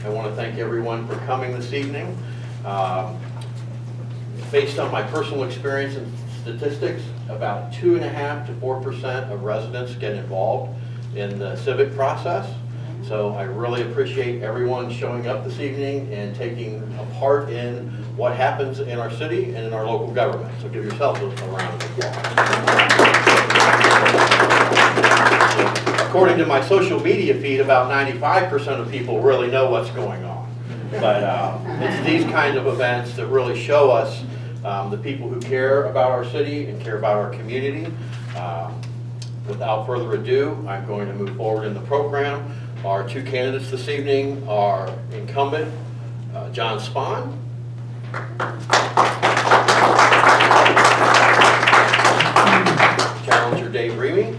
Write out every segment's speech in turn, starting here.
I want to thank everyone for coming this evening. Based on my personal experience and statistics, about 2.5% to 4% of residents get involved in the civic process. So I really appreciate everyone showing up this evening and taking a part in what happens in our city and in our local government. So give yourselves a round of applause. According to my social media feed, about 95% of people really know what's going on. But it's these kinds of events that really show us the people who care about our city and care about our community. Without further ado, I'm going to move forward in the program. Our two candidates this evening are incumbent John Spon challenger Dave Remy.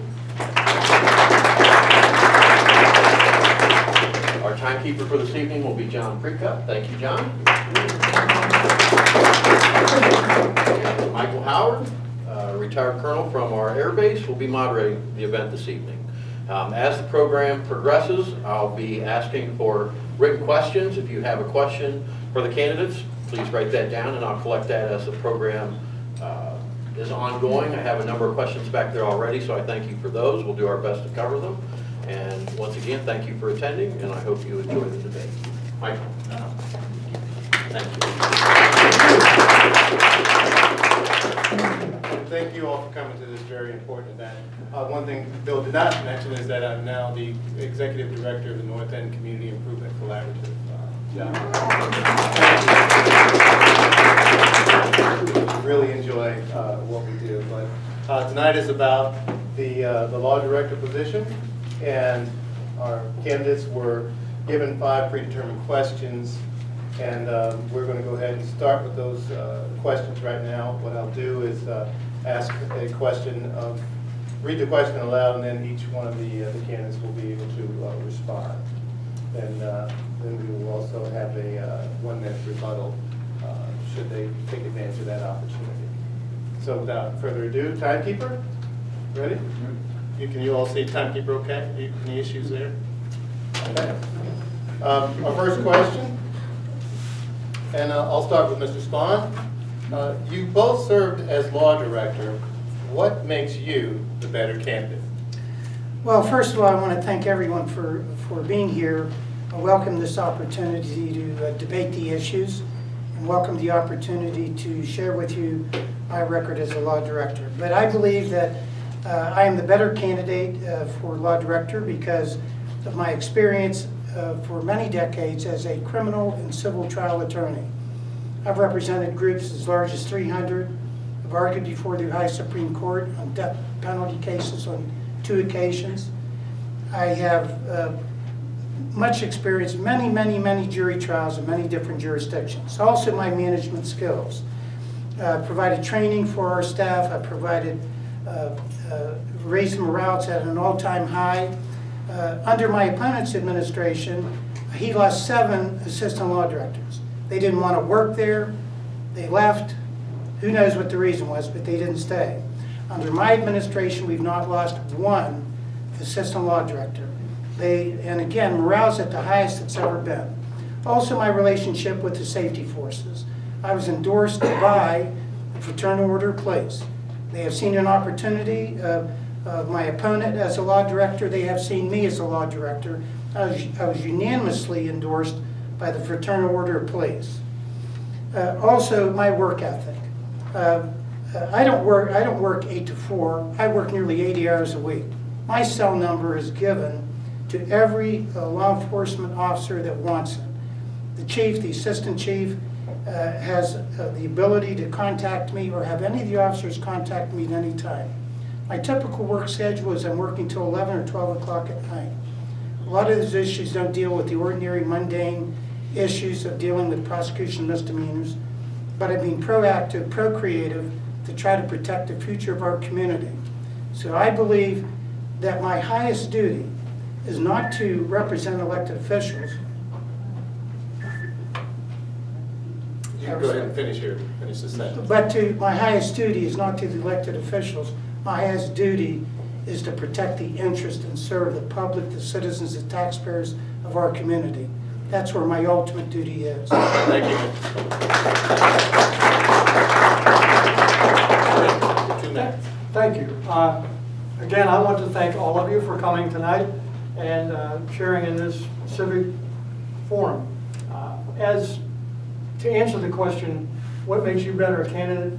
Our timekeeper for this evening will be John Precup. Thank you, John. And Michael Howard, retired colonel from our air base, will be moderating the event this evening. As the program progresses, I'll be asking for written questions. If you have a question for the candidates, please write that down and I'll collect that as the program is ongoing. I have a number of questions back there already, so I thank you for those. We'll do our best to cover them. And once again, thank you for attending, and I hope you enjoy the debate. Michael. Thank you. Thank you all for coming to this very important event. One thing Bill did not mention is that I'm now the Executive Director of the North End Community Improvement Collaborative. Really enjoy what we do. But tonight is about the Law Director position, and our candidates were given 5 predetermined questions. And we're going to go ahead and start with those questions right now. What I'll do is ask a question, read the question aloud, and then each one of the candidates will be able to respond. And then we will also have a 1-minute rebuttal should they take advantage of that opportunity. So without further ado, timekeeper, ready? Can you all see timekeeper okay? Any issues there? Okay. Our first question. And I'll start with Mr. Spon. You both served as law director. What makes you the better candidate? Well, first of all, I want to thank everyone for being here. I welcome this opportunity to debate the issues and welcome the opportunity to share with you my record as a law director. But I believe that I am the better candidate for law director because of my experience for many decades as a criminal and civil trial attorney. I've represented groups as large as 300. I've argued before the Ohio Supreme Court on death penalty cases on 2 occasions. I have much experience, many jury trials in many different jurisdictions. Also my management skills. Provided training for our staff. I provided raised morale at an all-time high. Under my opponent's administration, he lost 7 assistant law directors. They didn't want to work there. They left. Who knows what the reason was, but they didn't stay. Under my administration, we've not lost 1 assistant law director. And again, morale's at the highest it's ever been. Also, my relationship with the safety forces. I was endorsed by the Fraternal Order of Police. They have seen an opportunity of my opponent as a law director. They have seen me as a law director. I was unanimously endorsed by the Fraternal Order of Police. Also, my work ethic. I don't work 8 to 4. I work nearly 80 hours a week. My cell number is given to every law enforcement officer that wants it. The chief, the assistant chief, has the ability to contact me or have any of the officers contact me at any time. My typical work schedule is I'm working till 11 or 12 o'clock at night. A lot of those issues don't deal with the ordinary, mundane issues of dealing with prosecution misdemeanors, but I've been proactive, procreative to try to protect the future of our community. So I believe that my highest duty is not to represent elected officials. You can go ahead and finish this sentence. But my highest duty is not to the elected officials. My highest duty is to protect the interest and serve the public, the citizens, the taxpayers of our community. That's where my ultimate duty is. Thank you. 2 minutes. Thank you. Again, I want to thank all of you for coming tonight and sharing in this civic forum. To answer the question, what makes you better a candidate?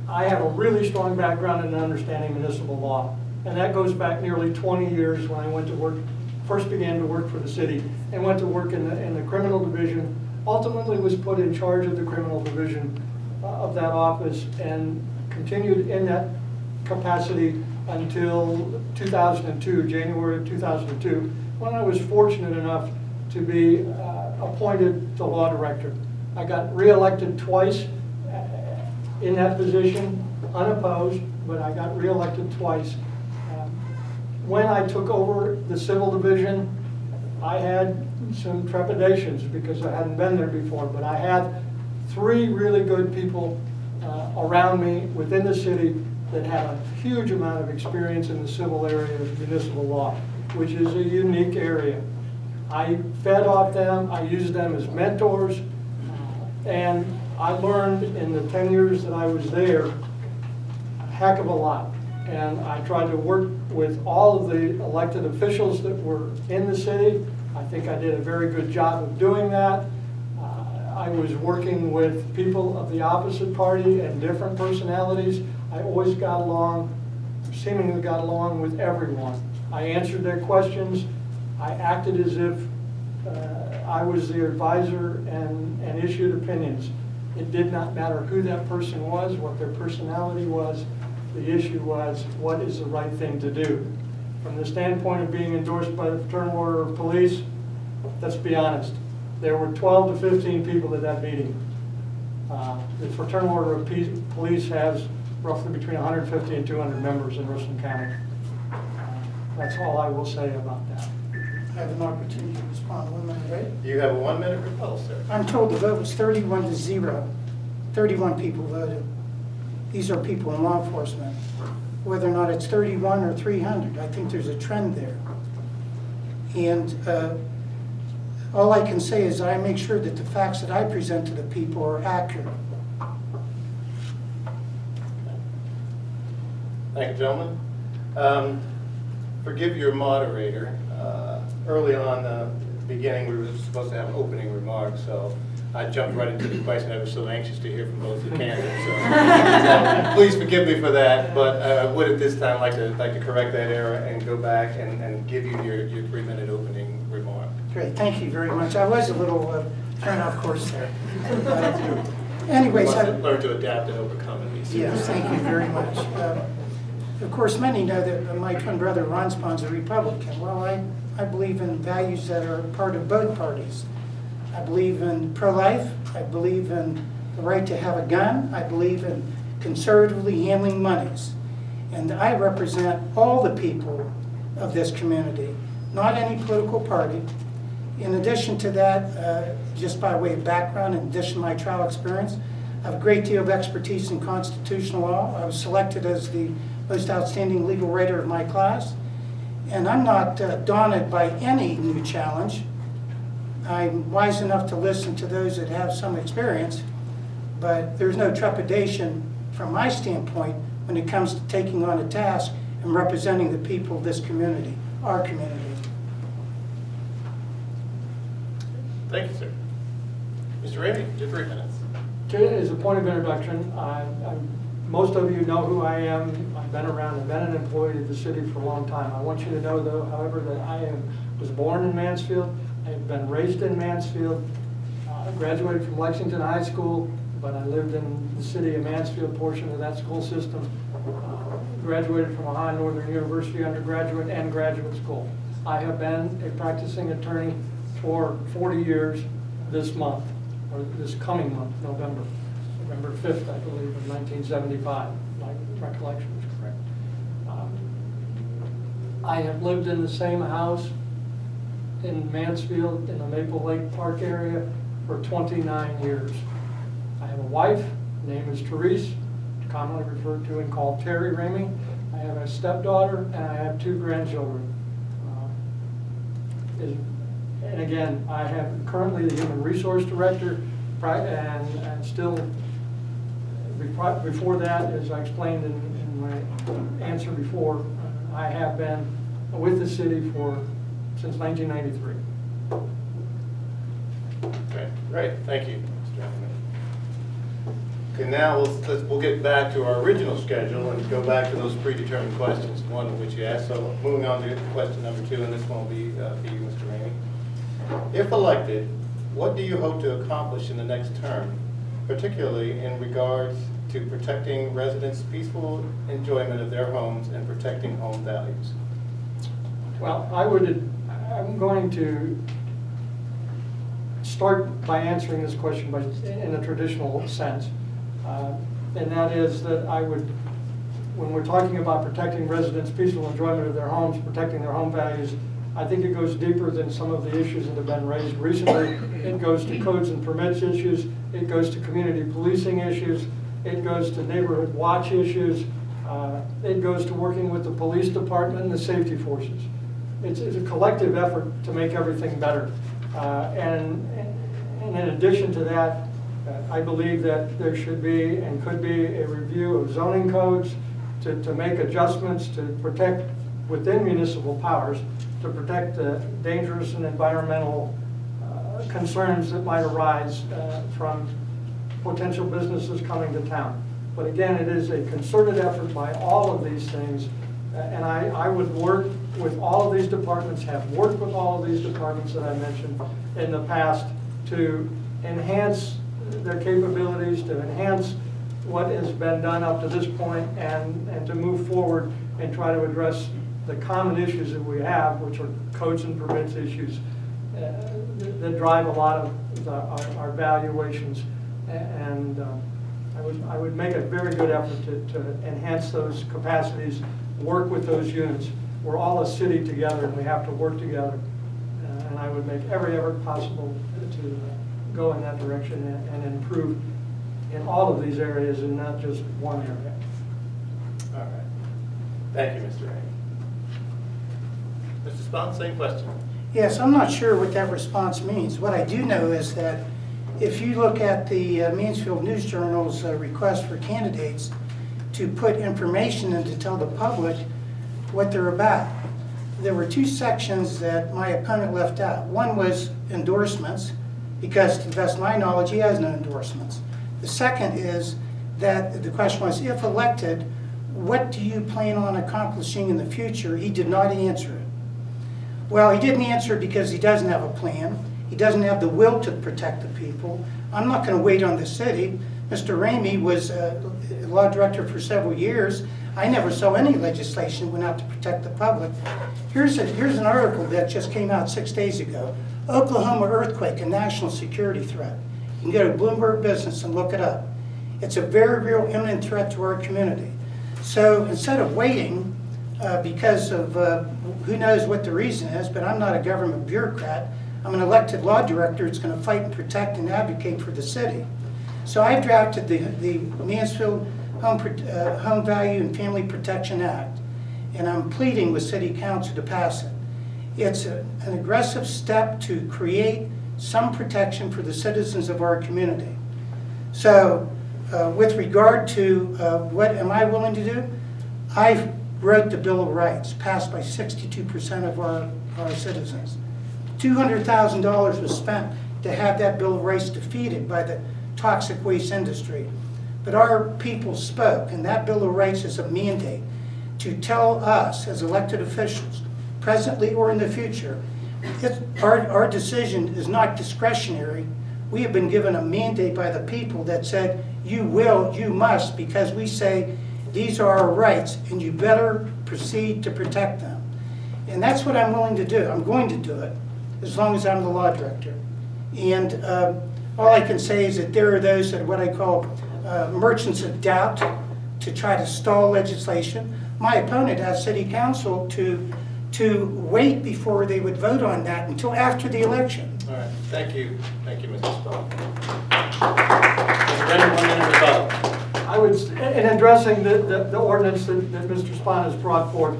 I have a really strong background in understanding municipal law, and that goes back nearly 20 years when I went to work, first began to work for the city, and went to work in the criminal division. Ultimately was put in charge of the criminal division of that office, and continued in that capacity until 2002, January of 2002, when I was fortunate enough to be appointed to law director. I got reelected twice in that position, unopposed, but I got reelected twice. When I took over the civil division, I had some trepidations because I hadn't been there before, but I had 3 really good people around me within the city that had a huge amount of experience in the civil area of municipal law, which is a unique area. I fed off them, I used them as mentors, and I learned in the 10 years that I was there a heck of a lot. And I tried to work with all of the elected officials that were in the city. I think I did a very good job of doing that. I was working with people of the opposite party and different personalities. I always got along, seemingly got along with everyone. I answered their questions. I acted as if I was their advisor and issued opinions. It did not matter who that person was, what their personality was. The issue was, what is the right thing to do? From the standpoint of being endorsed by the Fraternal Order of Police, let's be honest, there were 12 to 15 people at that meeting. The Fraternal Order of Police has roughly between 150 and 200 members in Richland County. That's all I will say about that. I have an opportunity to respond. 1 minute, right? You have a 1-minute rebuttal, sir. I'm told the vote was 31-0. 31 people voted. These are people in law enforcement. Whether or not it's 31 or 300, I think there's a trend there. And all I can say is I make sure that the facts that I present to the people are accurate. Thank you, gentlemen. Forgive your moderator. Early on, at the beginning, we were supposed to have opening remarks, so I jumped right into the question. I was so anxious to hear from both the candidates. So please forgive me for that, but I would at this time like to correct that error and go back and give you your 3-minute opening remark. Great, thank you very much. I was a little thrown off course there. Anyways, You must learn to adapt and overcome in these yes, thank you very much. Of course, many know that my twin brother Ron Spon's a Republican. Well, I believe in values that are part of both parties. I believe in pro-life. I believe in the right to have a gun. I believe in conservatively handling monies. And I represent all the people of this community, not any political party. In addition to that, just by way of background, in addition to my trial experience, I have a great deal of expertise in constitutional law. I was selected as the most outstanding legal writer of my class. And I'm not daunted by any new challenge. I'm wise enough to listen to those that have some experience, but there's no trepidation from my standpoint when it comes to taking on a task and representing the people of this community, our community. Thank you, sir. Mr. Remy, your 3 minutes. As a point of introduction, most of you know who I am. I've been around, I've been an employee of the city for a long time. I want you to know, though, however, that I was born in Mansfield. I've been raised in Mansfield. I graduated from Lexington High School, but I lived in the City of Mansfield portion of that school system. Graduated from Ohio Northern University undergraduate and graduate school. I have been a practicing attorney for 40 years this month, or this coming month, November 5th, I believe, of 1975. My recollection is correct. I have lived in the same house in Mansfield in the Maple Lake Park area for 29 years. I have a wife, her name is Therese, commonly referred to and called Terry Remy. I have a stepdaughter and I have 2 grandchildren. And again, I have currently the Human Resource Director, and still, before that, as I explained in my answer before, I have been with the city since 1993. Okay, great, thank you, Mr. Chairman. Okay, now we'll get back to our original schedule and go back to those predetermined questions, one of which you asked. So moving on to question number 2, and this one will be for you, Mr. Remy. If elected, what do you hope to accomplish in the next term, particularly in regards to protecting residents' peaceful enjoyment of their homes and protecting home values? Well, I'm going to start by answering this question in a traditional sense. And that is that when we're talking about protecting residents' peaceful enjoyment of their homes, protecting their home values, I think it goes deeper than some of the issues that have been raised recently. It goes to codes and permits issues. It goes to community policing issues. It goes to neighborhood watch issues. It goes to working with the police department and the safety forces. It's a collective effort to make everything better. And in addition to that, I believe that there should be and could be a review of zoning codes to make adjustments to protect within municipal powers, to protect the dangerous and environmental concerns that might arise from potential businesses coming to town. But again, it is a concerted effort by all of these things, and I would work with all of these departments, have worked with all of these departments that I mentioned in the past to enhance their capabilities, to enhance what has been done up to this point, and to move forward and try to address the common issues that we have, which are codes and permits issues that drive a lot of our valuations. And I would make a very good effort to enhance those capacities, work with those units. We're all a city together, and we have to work together. And I would make every effort possible to go in that direction and improve in all of these areas and not just one area. All right. Thank you, Mr. Remy. Mr. Spon, same question. Yes, I'm not sure what that response means. What I do know is that if you look at the Mansfield News Journal's request for candidates to put information in to tell the public what they're about, there were 2 sections that my opponent left out. One was endorsements, because to the best of my knowledge, he has no endorsements. The second is that the question was, if elected, what do you plan on accomplishing in the future? He did not answer it. Well, he didn't answer it because he doesn't have a plan. He doesn't have the will to protect the people. I'm not going to wait on the city. Mr. Remy was a law director for several years. I never saw any legislation went out to protect the public. Here's an article that just came out 6 days ago. Oklahoma earthquake, a national security threat. You can go to Bloomberg Business and look it up. It's a very real imminent threat to our community. So instead of waiting because of who knows what the reason is, but I'm not a government bureaucrat. I'm an elected law director that's going to fight and protect and advocate for the city. So I've drafted the Mansfield Home Value and Family Protection Act, and I'm pleading with City Council to pass it. It's an aggressive step to create some protection for the citizens of our community. So with regard to what am I willing to do, I wrote the Bill of Rights, passed by 62% of our citizens. $200,000 was spent to have that Bill of Rights defeated by the toxic waste industry. But our people spoke, and that Bill of Rights is a mandate to tell us as elected officials, presently or in the future, our decision is not discretionary. We have been given a mandate by the people that said, you will, you must, because we say these are our rights, and you better proceed to protect them. And that's what I'm willing to do. I'm going to do it, as long as I'm the law director. And all I can say is that there are those that are what I call merchants of doubt to try to stall legislation. My opponent asked City Council to wait before they would vote on that until after the election. All right, thank you, Mr. Spon. Mr. Remy, 1 minute rebuttal. I would, in addressing the ordinance that Mr. Spon has brought forth,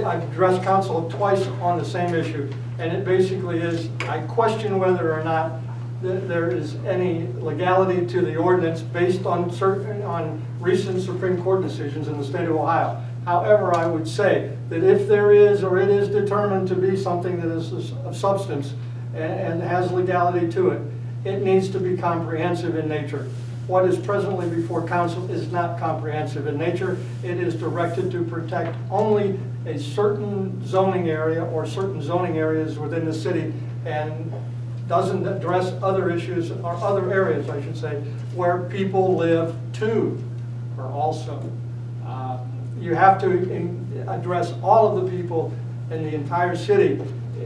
I've addressed council twice on the same issue, and it basically is, I question whether or not there is any legality to the ordinance based on recent Supreme Court decisions in the state of Ohio. However, I would say that if there is, or it is determined to be something that is of substance and has legality to it, it needs to be comprehensive in nature. What is presently before council is not comprehensive in nature. It is directed to protect only a certain zoning area or certain zoning areas within the city, and doesn't address other issues, or other areas, I should say, where people live too, or also. You have to address all of the people in the entire city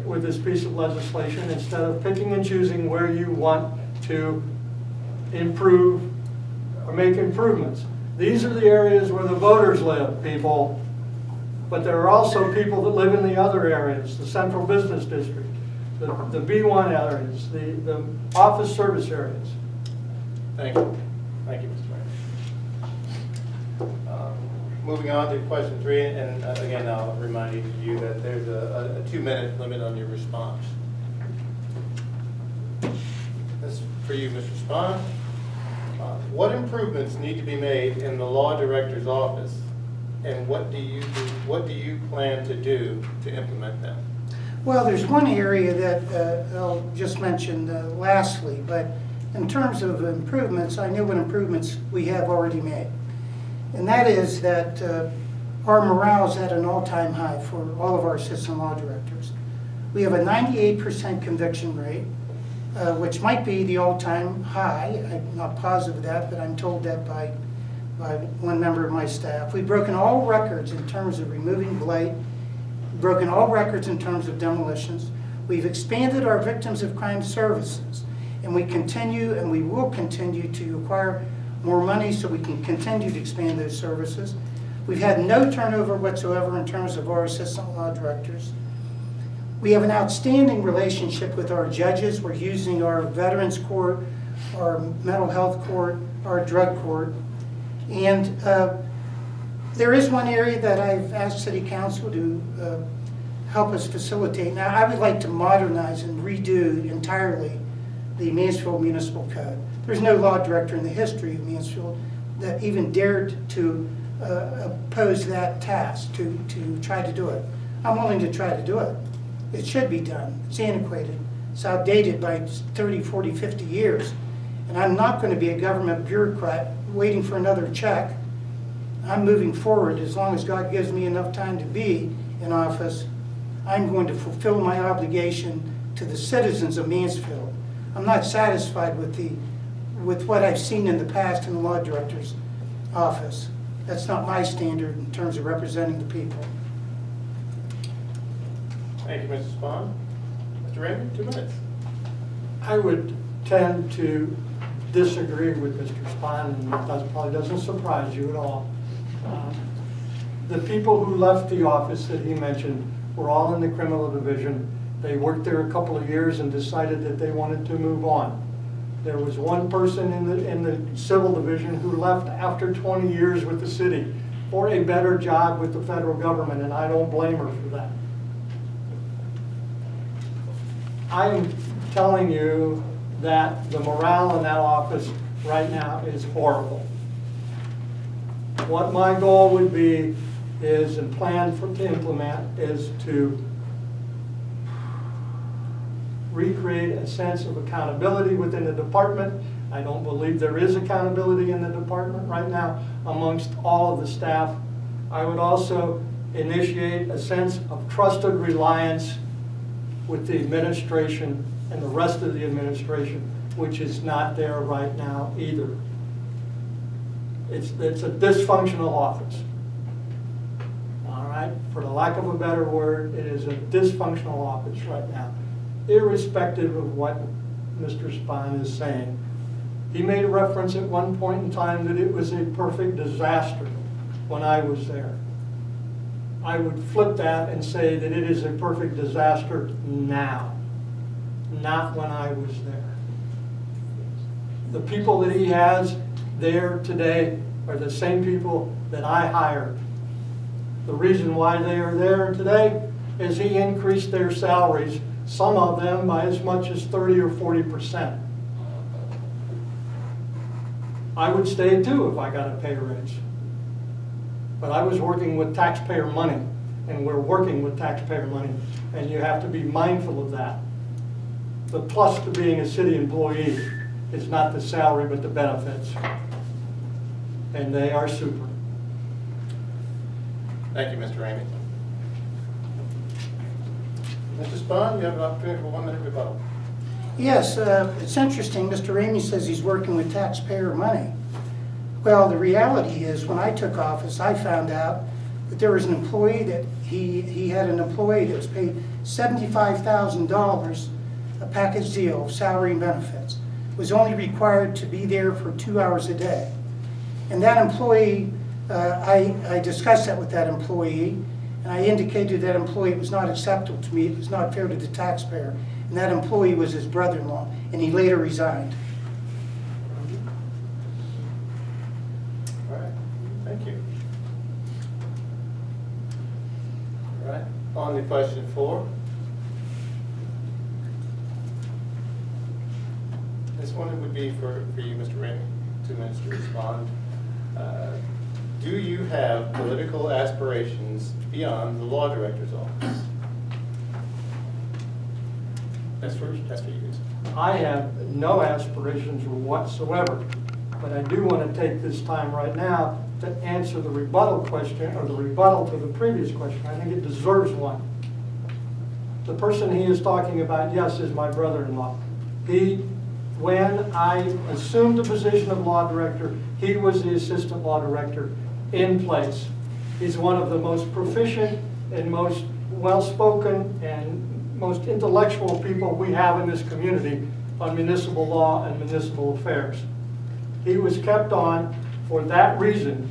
with this piece of legislation, instead of picking and choosing where you want to improve or make improvements. These are the areas where the voters live, people, but there are also people that live in the other areas, the central business district, the B1 areas, the office service areas. Thank you. Thank you, Mr. Mayor. Moving on to question 3, and again, I'll remind each of you that there's a 2-minute limit on your response. This is for you, Mr. Spon. What improvements need to be made in the law director's office, and what do you plan to do to implement them? Well, there's one area that I'll just mention lastly, but in terms of improvements, I know what improvements we have already made. And that is that our morale is at an all-time high for all of our assistant law directors. We have a 98% conviction rate, which might be the all-time high. I'm not positive of that, but I'm told that by one member of my staff. We've broken all records in terms of removing blight, broken all records in terms of demolitions. We've expanded our victims of crime services, and we continue and we will continue to acquire more money so we can continue to expand those services. We've had no turnover whatsoever in terms of our assistant law directors. We have an outstanding relationship with our judges. We're using our Veterans Court, our Mental Health Court, our Drug Court. And there is one area that I've asked City Council to help us facilitate. Now, I would like to modernize and redo entirely the Mansfield Municipal Code. There's no law director in the history of Mansfield that even dared to oppose that task, to try to do it. I'm willing to try to do it. It should be done. It's antiquated. It's outdated by 30, 40, 50 years. And I'm not going to be a government bureaucrat waiting for another check. I'm moving forward as long as God gives me enough time to be in office. I'm going to fulfill my obligation to the citizens of Mansfield. I'm not satisfied with what I've seen in the past in the law director's office. That's not my standard in terms of representing the people. Thank you, Mr. Spon. Mr. Remy, 2 minutes. I would tend to disagree with Mr. Spon, and that probably doesn't surprise you at all. The people who left the office that he mentioned were all in the criminal division. They worked there a couple of years and decided that they wanted to move on. There was one person in the civil division who left after 20 years with the city for a better job with the federal government, and I don't blame her for that. I'm telling you that the morale in that office right now is horrible. What my goal would be is, and plan to implement, is to recreate a sense of accountability within the department. I don't believe there is accountability in the department right now amongst all of the staff. I would also initiate a sense of trusted reliance with the administration and the rest of the administration, which is not there right now either. It's a dysfunctional office. All right, for the lack of a better word, it is a dysfunctional office right now, irrespective of what Mr. Spon is saying. He made a reference at one point in time that it was a perfect disaster when I was there. I would flip that and say that it is a perfect disaster now, not when I was there. The people that he has there today are the same people that I hired The reason why they are there today is he increased their salaries, some of them by as much as 30 or 40%. I would stay too if I got a pay raise. But I was working with taxpayer money, and we're working with taxpayer money, and you have to be mindful of that. The plus to being a city employee is not the salary, but the benefits. And they are super. Thank you, Mr. Ramey. Mr. Spon, you have an opportunity for 1 minute rebuttal. Yes, it's interesting. Mr. Ramey says he's working with taxpayer money. Well, the reality is when I took office, I found out that there was an employee that he had an employee that was paid $75,000, a package deal of salary and benefits, was only required to be there for 2 hours a day. And that employee, I discussed that with that employee, and I indicated that employee was not acceptable to me, it was not fair to the taxpayer. And that employee was his brother-in-law, and he later resigned. All right, thank you. All right, on to question 4. This one would be for you, Mr. Ramey, 2 minutes to respond. Do you have political aspirations beyond the law director's office? That's for you. I have no aspirations whatsoever, but I do want to take this time right now to answer the rebuttal question, or the rebuttal to the previous question. I think it deserves one. The person he is talking about, yes, is my brother-in-law. When I assumed the position of law director, he was the assistant law director in place. He's one of the most proficient and most well-spoken and most intellectual people we have in this community on municipal law and municipal affairs. He was kept on for that reason.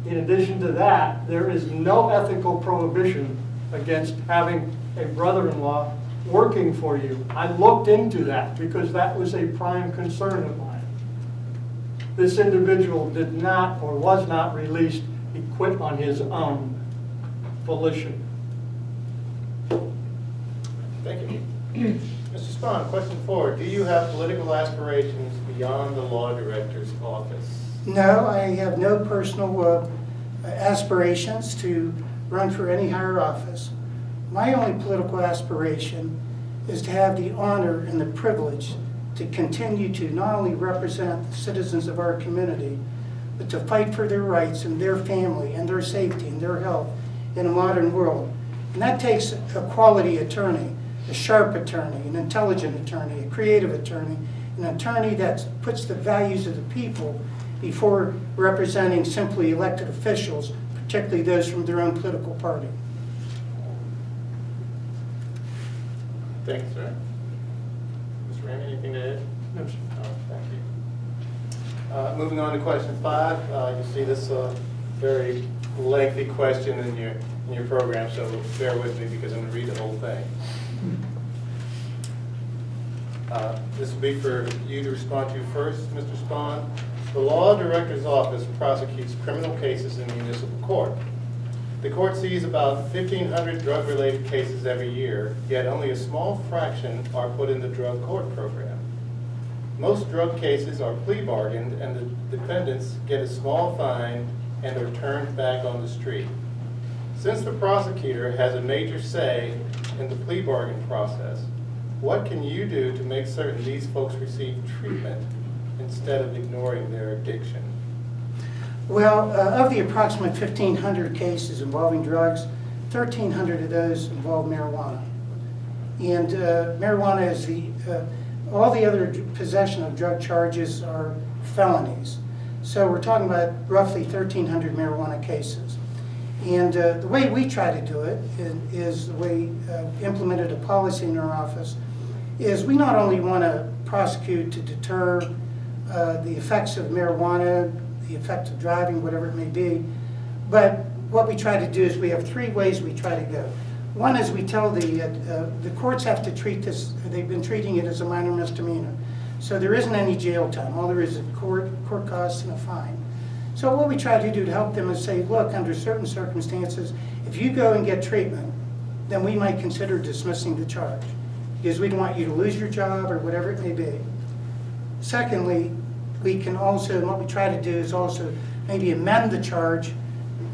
In addition to that, there is no ethical prohibition against having a brother-in-law working for you. I looked into that because that was a prime concern of mine. This individual did not or was not released. He quit on his own volition. Thank you. Mr. Spon, question 4. Do you have political aspirations beyond the law director's office? No, I have no personal aspirations to run for any higher office. My only political aspiration is to have the honor and the privilege to continue to not only represent the citizens of our community, but to fight for their rights and their family and their safety and their health in a modern world. And that takes a quality attorney, a sharp attorney, an intelligent attorney, a creative attorney, an attorney that puts the values of the people before representing simply elected officials, particularly those from their own political party. Thank you, sir. Mr. Ramey, anything to add? No, sir. No, thank you. Moving on to question 5. You see this very lengthy question in your program, so bear with me because I'm going to read the whole thing. This will be for you to respond to first, Mr. Spon. The law director's office prosecutes criminal cases in municipal court. The court sees about 1,500 drug-related cases every year, yet only a small fraction are put in the drug court program. Most drug cases are plea bargained, and the defendants get a small fine and are turned back on the street. Since the prosecutor has a major say in the plea bargain process, what can you do to make certain these folks receive treatment instead of ignoring their addiction? Well, of the approximate 1,500 cases involving drugs, 1,300 of those involve marijuana. And marijuana is all the other possession of drug charges are felonies. So we're talking about roughly 1,300 marijuana cases. And the way we try to do it is the way implemented a policy in our office is we not only want to prosecute to deter the effects of marijuana, the effect of driving, whatever it may be, but what we try to do is we have 3 ways we try to go. One is we tell the courts have to treat this, they've been treating it as a minor misdemeanor. So there isn't any jail time. All there is court costs and a fine. So what we try to do to help them is say, look, under certain circumstances, if you go and get treatment, then we might consider dismissing the charge, because we don't want you to lose your job or whatever it may be. Secondly, we can also, and what we try to do is also maybe amend the charge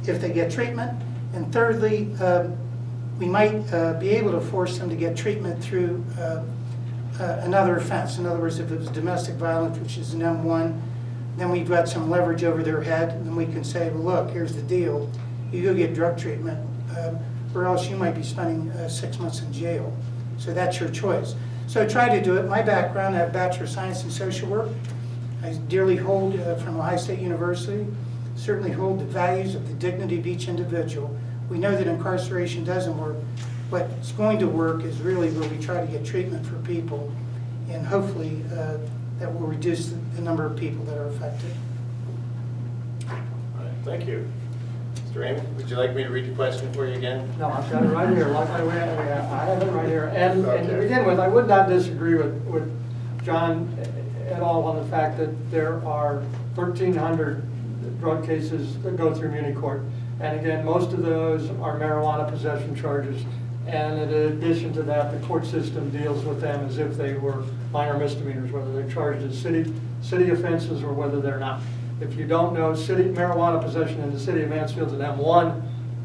if they get treatment. And thirdly, we might be able to force them to get treatment through another offense. In other words, if it was domestic violence, which is an M1, then we've got some leverage over their head, and then we can say, well, look, here's the deal. You go get drug treatment, or else you might be spending 6 months in jail. So that's your choice. So I try to do it. My background, I have a Bachelor of Science in Social Work. I dearly hold from Ohio State University, certainly hold the values of the dignity of each individual. We know that incarceration doesn't work. What's going to work is really where we try to get treatment for people, and hopefully that will reduce the number of people that are affected. All right, thank you. Mr. Remy, would you like me to read the question for you again? No, I've got it right here, like I have it right here. And to begin with, I would not disagree with John at all on the fact that there are 1,300 drug cases that go through Muni Court. And again, most of those are marijuana possession charges. And in addition to that, the court system deals with them as if they were minor misdemeanors, whether they're charged as city offenses or whether they're not. If you don't know, marijuana possession in the city of Mansfield is an M1.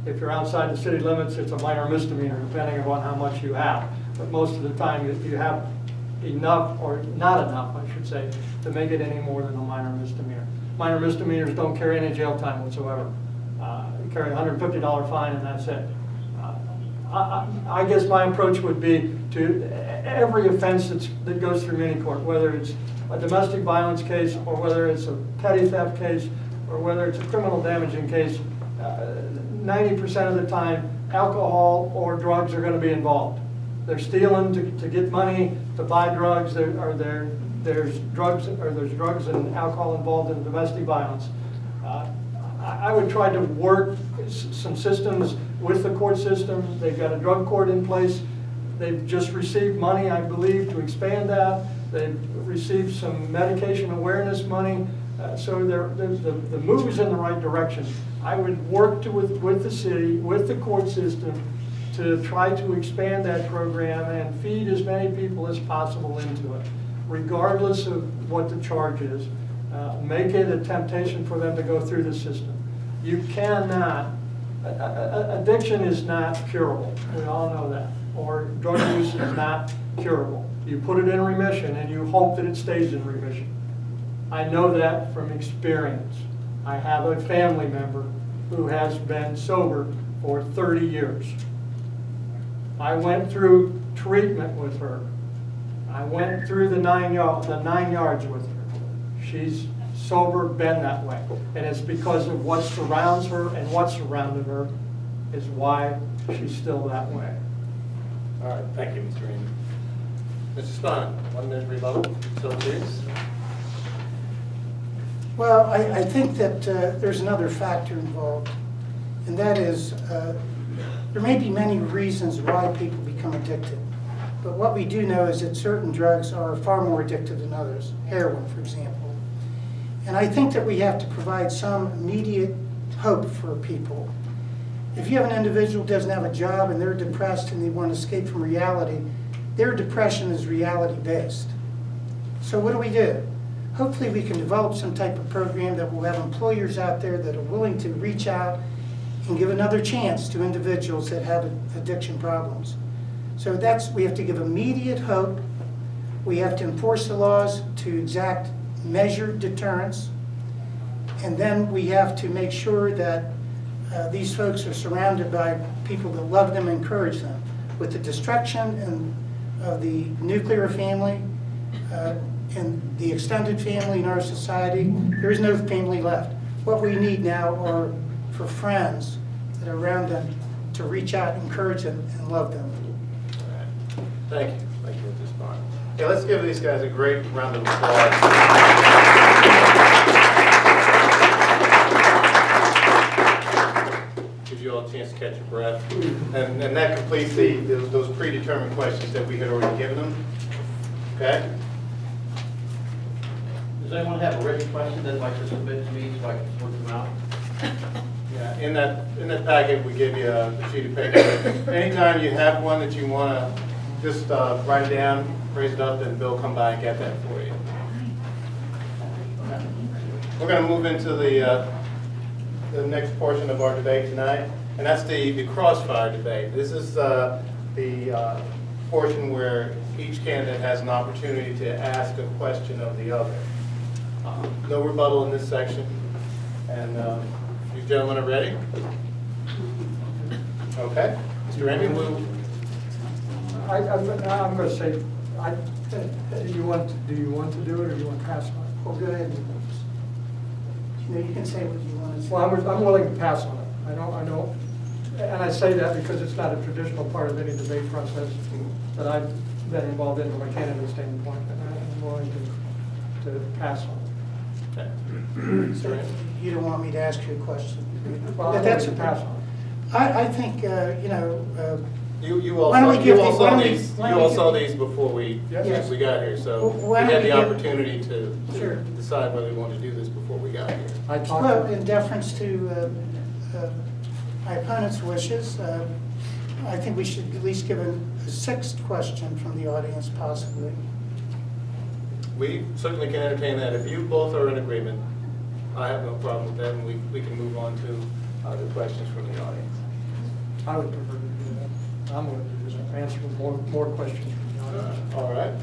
If you're outside the city limits, it's a minor misdemeanor, depending upon how much you have. But most of the time, you have enough, or not enough, I should say, to make it any more than a minor misdemeanor. Minor misdemeanors don't carry any jail time whatsoever. You carry a $150 fine and that's it. I guess my approach would be to every offense that goes through Muni Court, whether it's a domestic violence case or whether it's a petty theft case or whether it's a criminal damaging case, 90% of the time, alcohol or drugs are going to be involved. They're stealing to get money to buy drugs, there's drugs and alcohol involved in domestic violence. I would try to work some systems with the court system. They've got a drug court in place. They've just received money, I believe, to expand that. They've received some medication awareness money. So the move is in the right direction. I would work with the city, with the court system, to try to expand that program and feed as many people as possible into it, regardless of what the charge is. Make it a temptation for them to go through the system. You cannot, addiction is not curable. We all know that. Or drug use is not curable. You put it in remission and you hope that it stays in remission. I know that from experience. I have a family member who has been sober for 30 years. I went through treatment with her. I went through the 9 yards with her. She's sober, been that way. And it's because of what surrounds her and what surrounded her is why she's still that way. All right, thank you, Mr. Remy. Mr. Spon, 1 minute rebuttal, so please. Well, I think that there's another factor involved, and that is there may be many reasons why people become addicted. But what we do know is that certain drugs are far more addictive than others, heroin, for example. And I think that we have to provide some immediate hope for people. If you have an individual who doesn't have a job and they're depressed and they want to escape from reality, their depression is reality-based. So what do? Hopefully we can develop some type of program that will have employers out there that are willing to reach out and give another chance to individuals that have addiction problems. So we have to give immediate hope. We have to enforce the laws to exact measured deterrence. And then we have to make sure that these folks are surrounded by people that love them and encourage them. With the destruction of the nuclear family and the extended family in our society, there is no family left. What we need now are for friends that are around them to reach out, encourage them, and love them. All right. Thank you. Thank you, Mr. Spon. Okay, let's give these guys a great round of applause. Gives you all a chance to catch your breath. And that completes those predetermined questions that we had already given them. Okay? Does anyone have a written question they'd like to submit to me so I can sort them out? Yeah, in that packet, we give you a sheet of paper. Anytime you have one that you want to just write it down, raise it up, then Bill come by and get that for you. We're going to move into the next portion of our debate tonight, and that's the crossfire debate. This is the portion where each candidate has an opportunity to ask a question of the other. No rebuttal in this section, and you gentlemen are ready? Okay. Mr. Remy, I'm going to say, do you want to do it or do you want to pass on it? Well, go ahead. You can say what you want to say. Well, I'm willing to pass on it. I don't, and I say that because it's not a traditional part of any debate process that I've been involved in from a candidate standpoint, and I'm willing to pass on it. okay. So you don't want me to ask you a question? Well, But that's a pass on it. I think, you know, You Why don't we all give you all the- saw why don't we- these. why You don't all we saw give- these before we Yes. got here, so Well, we why don't had we the give- opportunity to Sure. decide whether we want to do this before we got here. I talked well, to in deference to my opponent's wishes, I think we should at least give a sixth question from the audience, possibly. We certainly can entertain that. If you both are in agreement, I have no problem with that, and we can move on to the questions from the audience. I would prefer to do that. I'm willing to do that. Answer more questions from the audience. All right.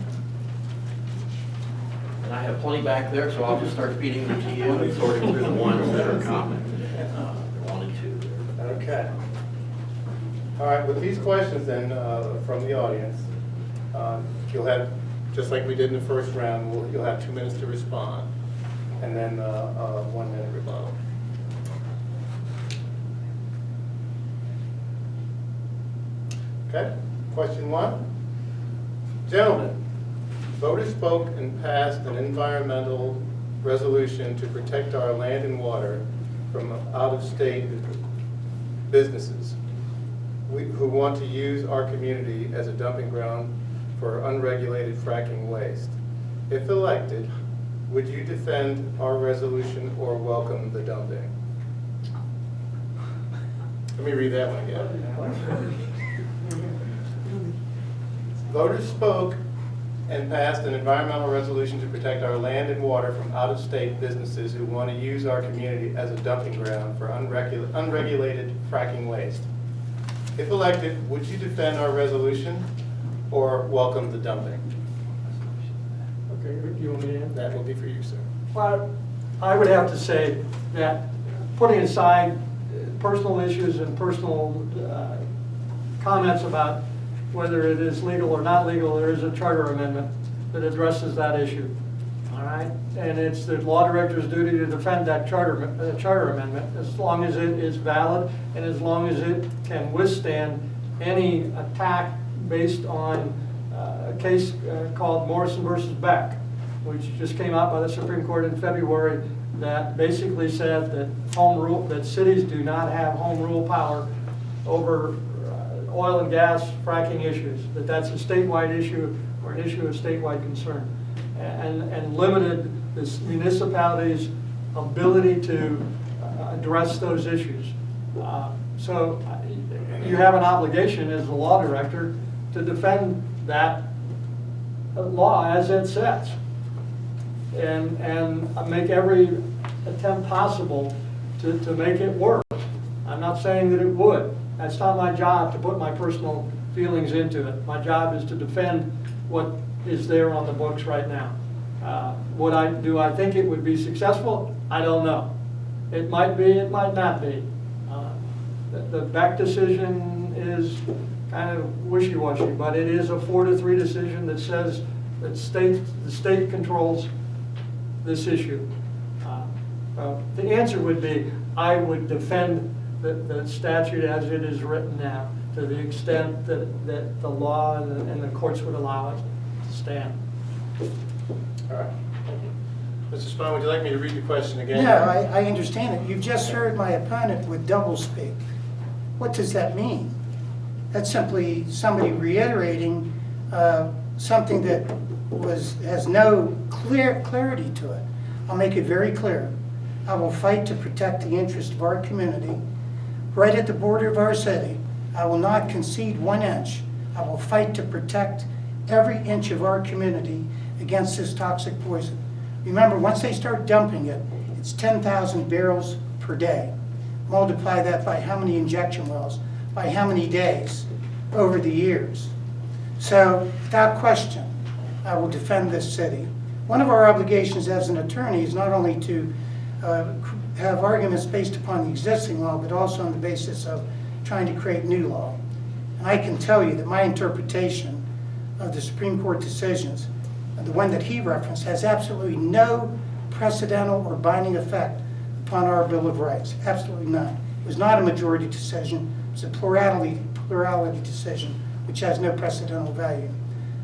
And I have plenty back there, so I'll just start feeding them to you and sorting through the ones that are common. They're 1 and 2 there. Okay. All right, with these questions then from the audience, you'll have, just like we did in the first round, you'll have 2 minutes to respond, and then 1 minute rebuttal. Okay, question 1. Gentlemen, voters spoke and passed an environmental resolution to protect our land and water from out-of-state businesses who want to use our community as a dumping ground for unregulated fracking waste. If elected, would you defend our resolution or welcome the dumping? Let me read that one again. Voters spoke and passed an environmental resolution to protect our land and water from out-of-state businesses who want to use our community as a dumping ground for unregulated fracking waste. If elected, would you defend our resolution or welcome the dumping? Okay, you want me to answer? That will be for you, sir. Well, I would have to say that putting aside personal issues and personal comments about whether it is legal or not legal, there is a charter amendment that addresses that issue. All right? And it's the law director's duty to defend that charter amendment as long as it is valid and as long as it can withstand any attack based on a case called Morrison versus Beck, which just came out by the Supreme Court in February, that basically said that that cities do not have home rule power over oil and gas fracking issues, that's a statewide issue or an issue of statewide concern, and limited this municipality's ability to address those issues. So you have an obligation as the law director to defend that law as it sets, and make every attempt possible to make it work. I'm not saying that it would. That's not my job to put my personal feelings into it. My job is to defend what is there on the books right now. Do I think it would be successful? I don't know. It might be, it might not be. The Beck decision is kind of wishy-washy, but it is a 4-3 decision that says that the state controls this issue. The answer would be, I would defend the statute as it is written now, to the extent that the law and the courts would allow it to stand. All right. Mr. Spon, would you like me to read the question again? No, I understand it. You've just heard my opponent with doublespeak. What does that mean? That's simply somebody reiterating something that has no clarity to it. I'll make it very clear. I will fight to protect the interest of our community. Right at the border of our city, I will not concede 1 inch. I will fight to protect every inch of our community against this toxic poison. Remember, once they start dumping it, it's 10,000 barrels per day. Multiply that by how many injection wells, by how many days over the years. So, without question, I will defend this city. One of our obligations as an attorney is not only to have arguments based upon the existing law, but also on the basis of trying to create new law. And I can tell you that my interpretation of the Supreme Court decisions, the one that he referenced, has absolutely no precedental or binding effect upon our Bill of Rights. Absolutely none. It was not a majority decision. It was a plurality decision, which has no precedental value.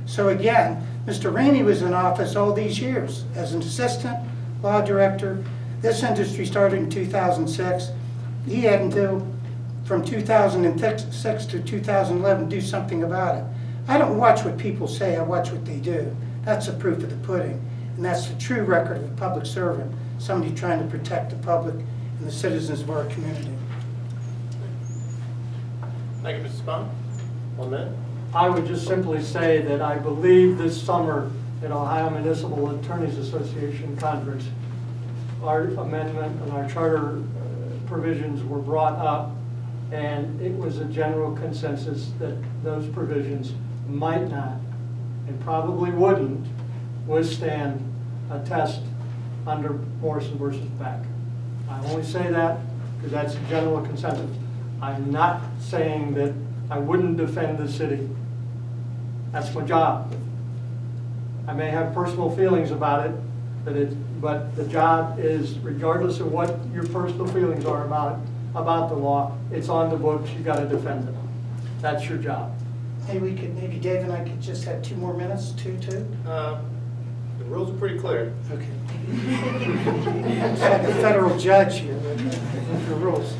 So again, Mr. Remy was in office all these years as an assistant law director. This industry started in 2006. He had until from 2006 to 2011 do something about it. I don't watch what people say, I watch what they do. That's the proof of the pudding. And that's the true record of a public servant, somebody trying to protect the public and the citizens of our community. Thank you, Mr. Spon. 1 minute. I would just simply say that I believe this summer at Ohio Municipal Attorneys Association conference, our amendment and our charter provisions were brought up, and it was a general consensus that those provisions might not and probably wouldn't withstand a test under Morrison versus Beck. I only say that because that's a general consensus. I'm not saying that I wouldn't defend the city. That's my job. I may have personal feelings about it, but the job is, regardless of what your personal feelings are about the law, it's on the books, you gotta defend it. That's your job. Maybe Dave and I could just have 2 more minutes, two? The rules are pretty clear. Okay. It's like a federal judge here with the rules.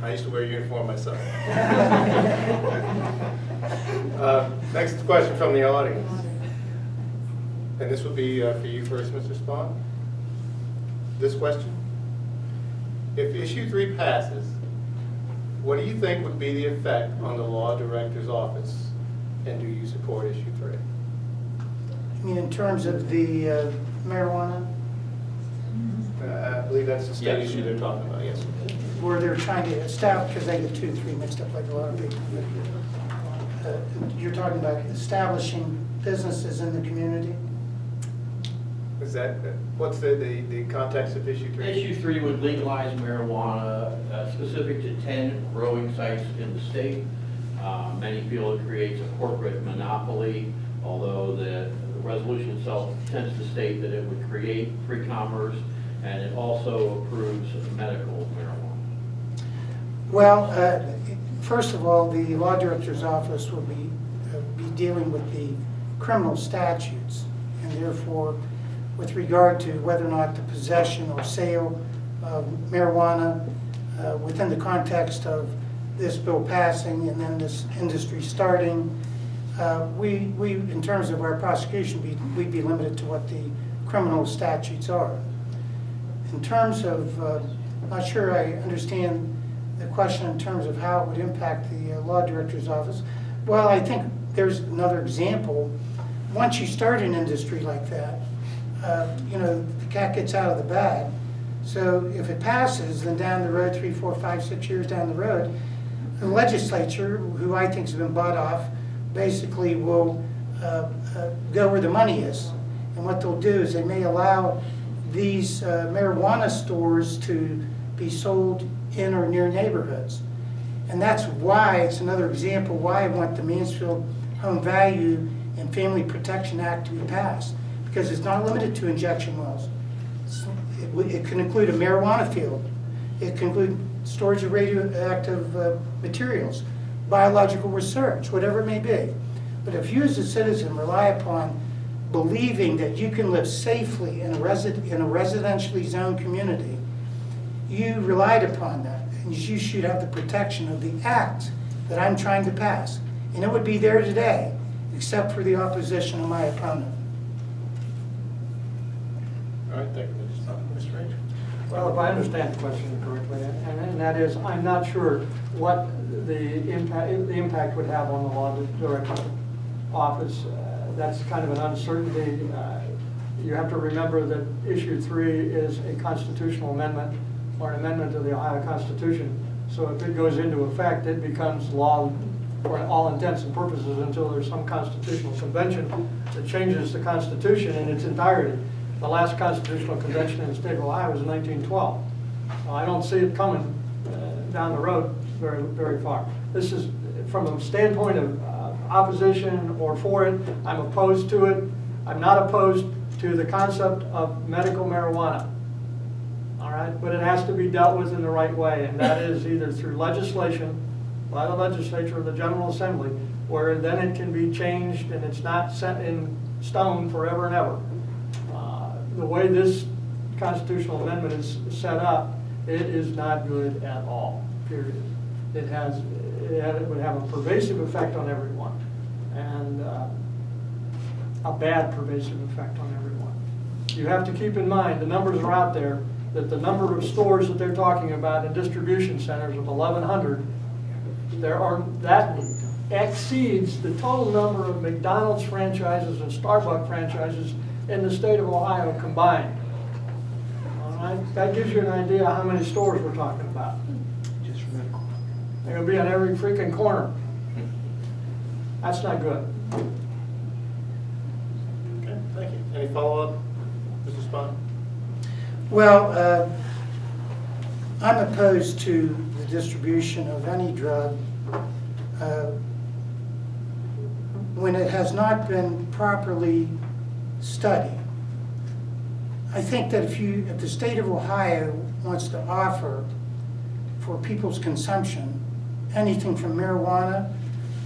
I used to wear a uniform myself. Next question from the audience. And this would be for you first, Mr. Spon. This question: if issue 3 passes, what do you think would be the effect on the law director's office? And do you support issue 3? I mean, in terms of the marijuana, I believe that's the state Yes. issue they're talking about, yes. where they're trying to establish, because they get 2 and 3 mixed up like a lot of people. You're talking about establishing businesses in the community? Is that, what's the context of issue 3? Issue 3 would legalize marijuana specific to 10 growing sites in the state. Many feel it creates a corporate monopoly, although the resolution itself tends to state that it would create free commerce, and it also approves medical marijuana. Well, first of all, the law director's office will be dealing with the criminal statutes, and therefore, with regard to whether or not the possession or sale of marijuana within the context of this bill passing and then this industry starting, we in terms of our prosecution, we'd be limited to what the criminal statutes are. In terms of, not sure I understand the question in terms of how it would impact the law director's office. Well, I think there's another example. Once you start an industry like that, the cat gets out of the bag. So if it passes, then down the road, 3, 4, 5, 6 years down the road, the legislature, who I think has been bought off, basically will go where the money is. And what they'll do is they may allow these marijuana stores to be sold in or near neighborhoods. And that's why, it's another example why I want the Mansfield Home Value and Family Protection Act to be passed. Because it's not limited to injection wells. It can include a marijuana field. It can include storage of radioactive materials, biological research, whatever it may be. But if you as a citizen rely upon believing that you can live safely in a residentially zoned community, you relied upon that, and you should have the protection of the act that I'm trying to pass. And it would be there today, except for the opposition of my opponent. All right, thank you, Mr. Ranger. Well, if I understand the question correctly, and that is, I'm not sure what the impact would have on the law director's office. That's kind of an uncertainty. You have to remember that issue 3 is a constitutional amendment or an amendment to the Ohio Constitution. So if it goes into effect, it becomes law for all intents and purposes until there's some constitutional convention that changes the Constitution in its entirety. The last constitutional convention in the state of Ohio was in 1912. So I don't see it coming down the road very, very far. This is, from a standpoint of opposition or for it, I'm opposed to it. I'm not opposed to the concept of medical marijuana. All right, but it has to be dealt with in the right way, and that is either through legislation by the legislature or the General Assembly, where then it can be changed and it's not set in stone forever and ever. The way this constitutional amendment is set up, it is not good at all, period. It would have a pervasive effect on everyone, and a bad pervasive effect on everyone. You have to keep in mind, the numbers are out there, that the number of stores that they're talking about in distribution centers of 1,100, that exceeds the total number of McDonald's franchises and Starbucks franchises in the state of Ohio combined. All right, that gives you an idea how many stores we're talking about. They're going to be on every freaking corner. That's not good. Okay, thank you. Any follow-up, Mr. Spon? Well, I'm opposed to the distribution of any drug when it has not been properly studied. I think that if the state of Ohio wants to offer for people's consumption anything from marijuana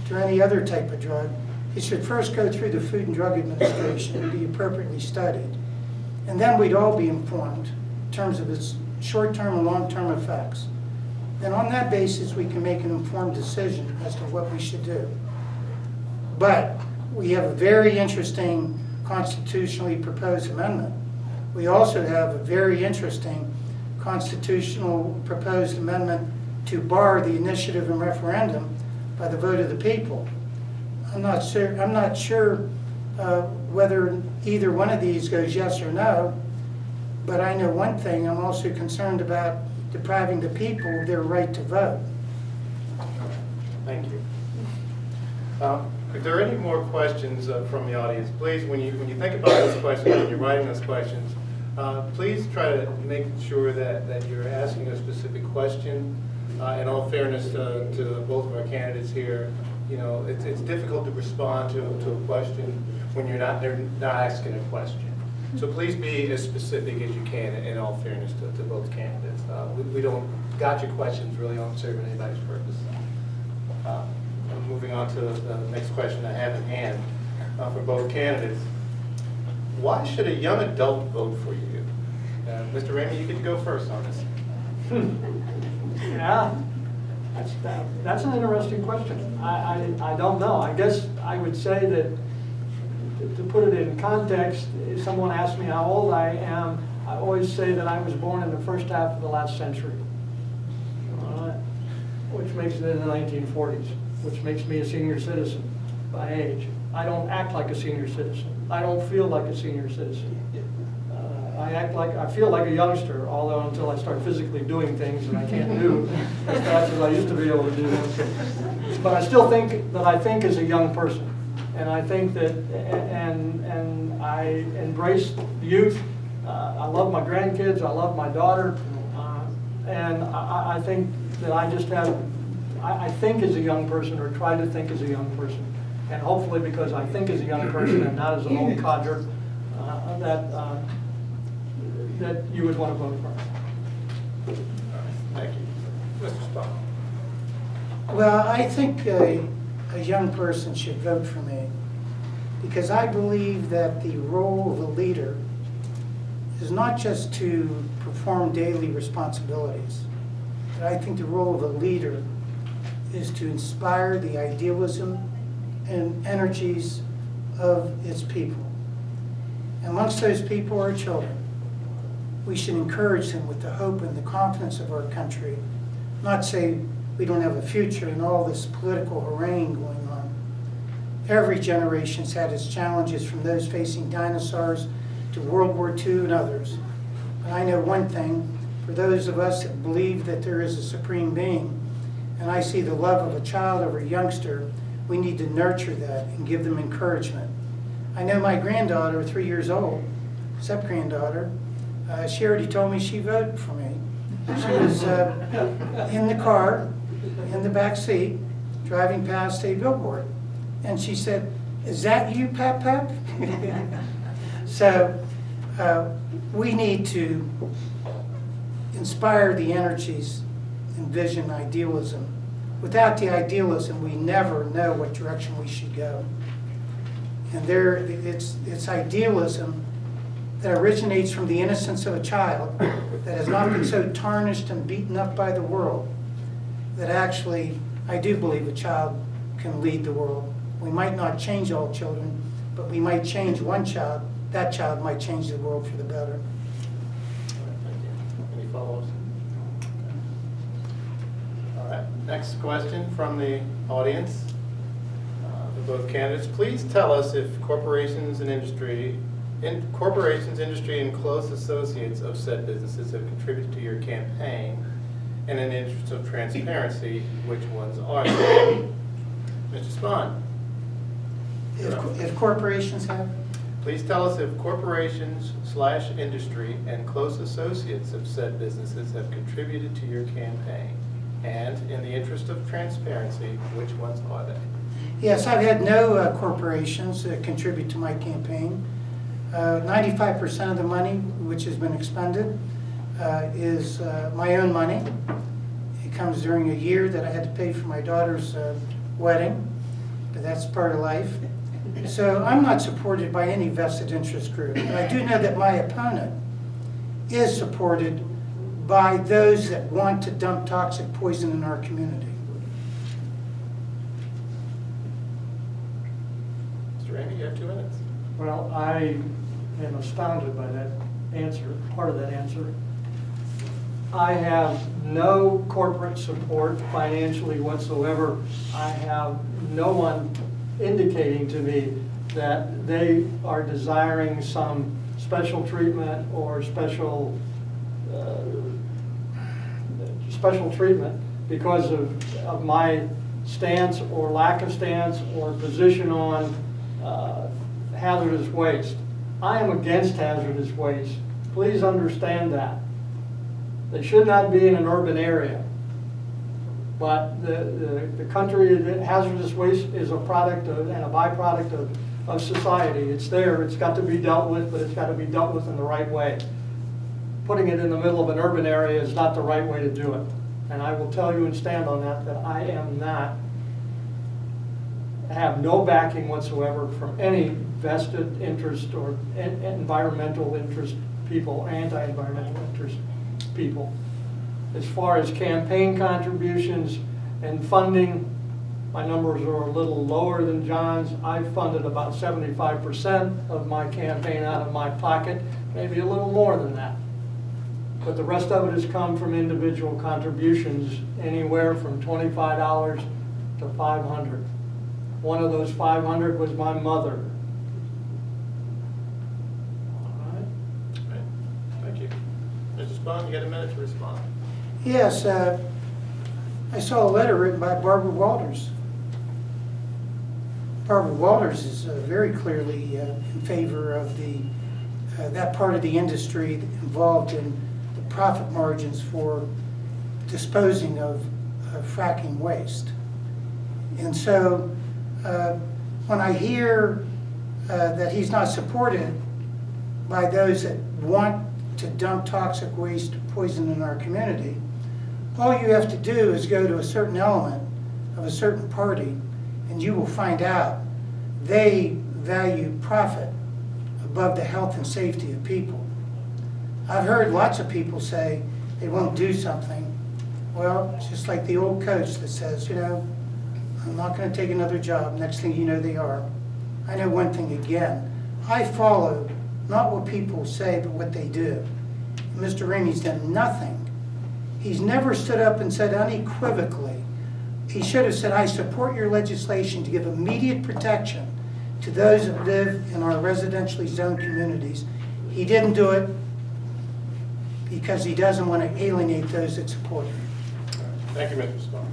to any other type of drug, it should first go through the Food and Drug Administration and be appropriately studied. And then we'd all be informed in terms of its short-term and long-term effects. And on that basis, we can make an informed decision as to what we should do. But we have a very interesting constitutionally proposed amendment. We also have a very interesting constitutional proposed amendment to bar the initiative and referendum by the vote of the people. I'm not sure whether either one of these goes yes or no, but I know one thing, I'm also concerned about depriving the people of their right to vote. Thank you. If there are any more questions from the audience, please, when you think about those questions, when you're writing those questions, please try to make sure that you're asking a specific question. In all fairness to both of our candidates here, you know, it's difficult to respond to a question when they're not asking a question. So please be as specific as you can in all fairness to both candidates. We don't gotcha questions really aren't serving anybody's purpose. Moving on to the next question I have in hand for both candidates. Why should a young adult vote for you? Mr. Remy, you get to go first on this. Yeah, that's an interesting question. I don't know. I guess I would say that, to put it in context, if someone asks me how old I am, I always say that I was born in the first half of the last century, which makes it in the 1940s, which makes me a senior citizen by age. I don't act like a senior citizen. I don't feel like a senior citizen. I feel like a youngster, although until I start physically doing things that I can't do as fast as I used to be able to do them. But I still think that I think as a young person. And I think that, and I embrace youth. I love my grandkids, I love my daughter. And I think that I think as a young person, or try to think as a young person. And hopefully because I think as a young person and not as an old codger, that you would want to vote for. Thank you. Mr. Spon. Well, I think a young person should vote for me because I believe that the role of a leader is not just to perform daily responsibilities, but I think the role of a leader is to inspire the idealism and energies of its people. And amongst those people are children. we should encourage them with the hope and the confidence of our country, not say we don't have a future and all this political harangue going on. Every generation's had its challenges, from those facing dinosaurs to World War II and others. But I know one thing, for those of us that believe that there is a supreme being, and I see the love of a child over a youngster, we need to nurture that and give them encouragement. I know my granddaughter, 3 years old, step-granddaughter, she already told me she voted for me. She was in the car, in the back seat, driving past a billboard. And she said, "Is that you, Pap Pap?" So we need to inspire the energies and vision, idealism. Without the idealism, we never know what direction we should go. And it's idealism that originates from the innocence of a child that has not been so tarnished and beaten up by the world, that actually, I do believe a child can lead the world. We might not change all children, but we might change one child. That child might change the world for the better. Thank you. Any follow-ups? All right, next question from the audience. For both candidates, please tell us if corporations, industry, and close associates of said businesses have contributed to your campaign, and in the interest of transparency, which ones are they? Mr. Spon. If corporations have? Please tell us if corporations/industry and close associates of said businesses have contributed to your campaign, and in the interest of transparency, which ones are they? Yes, I've had no corporations contribute to my campaign. 95% of the money which has been expended is my own money. It comes during a year that I had to pay for my daughter's wedding, but that's part of life. So I'm not supported by any vested interest group. But I do know that my opponent is supported by those that want to dump toxic poison in our community. Mr. Remy, you have 2 minutes. Well, I am astounded by that answer, part of that answer. I have no corporate support financially whatsoever. I have no one indicating to me that they are desiring some special treatment or special treatment because of my stance or lack of stance or position on hazardous waste. I am against hazardous waste. Please understand that. They should not be in an urban area. But the country, hazardous waste is a product of, and a byproduct of society. It's there, it's got to be dealt with, but it's got to be dealt with in the right way. Putting it in the middle of an urban area is not the right way to do it. And I will tell you and stand on that I am not, have no backing whatsoever from any vested interest or environmental interest people, anti-environmental interest people. As far as campaign contributions and funding, my numbers are a little lower than John's. I funded about 75% of my campaign out of my pocket, maybe a little more than that. But the rest of it has come from individual contributions, anywhere from $25 to $500. One of those $500 was my mother. All right. Thank you. Mr. Spon, you got a minute to respond. Yes, I saw a letter written by Barbara Walters. Barbara Walters is very clearly in favor of that part of the industry involved in the profit margins for disposing of fracking waste. And so when I hear that he's not supported by those that want to dump toxic waste poison in our community, all you have to do is go to a certain element of a certain party and you will find out they value profit above the health and safety of people. I've heard lots of people say they won't do something. Well, it's just like the old coach that says, you know, I'm not going to take another job. Next thing you know, they are. I know one thing again. I follow not what people say, but what they do. Mr. Remy's done nothing. He's never stood up and said unequivocally, he should have said, I support your legislation to give immediate protection to those that live in our residentially zoned communities. He didn't do it because he doesn't want to alienate those that support him. Thank you, Mr. Spon.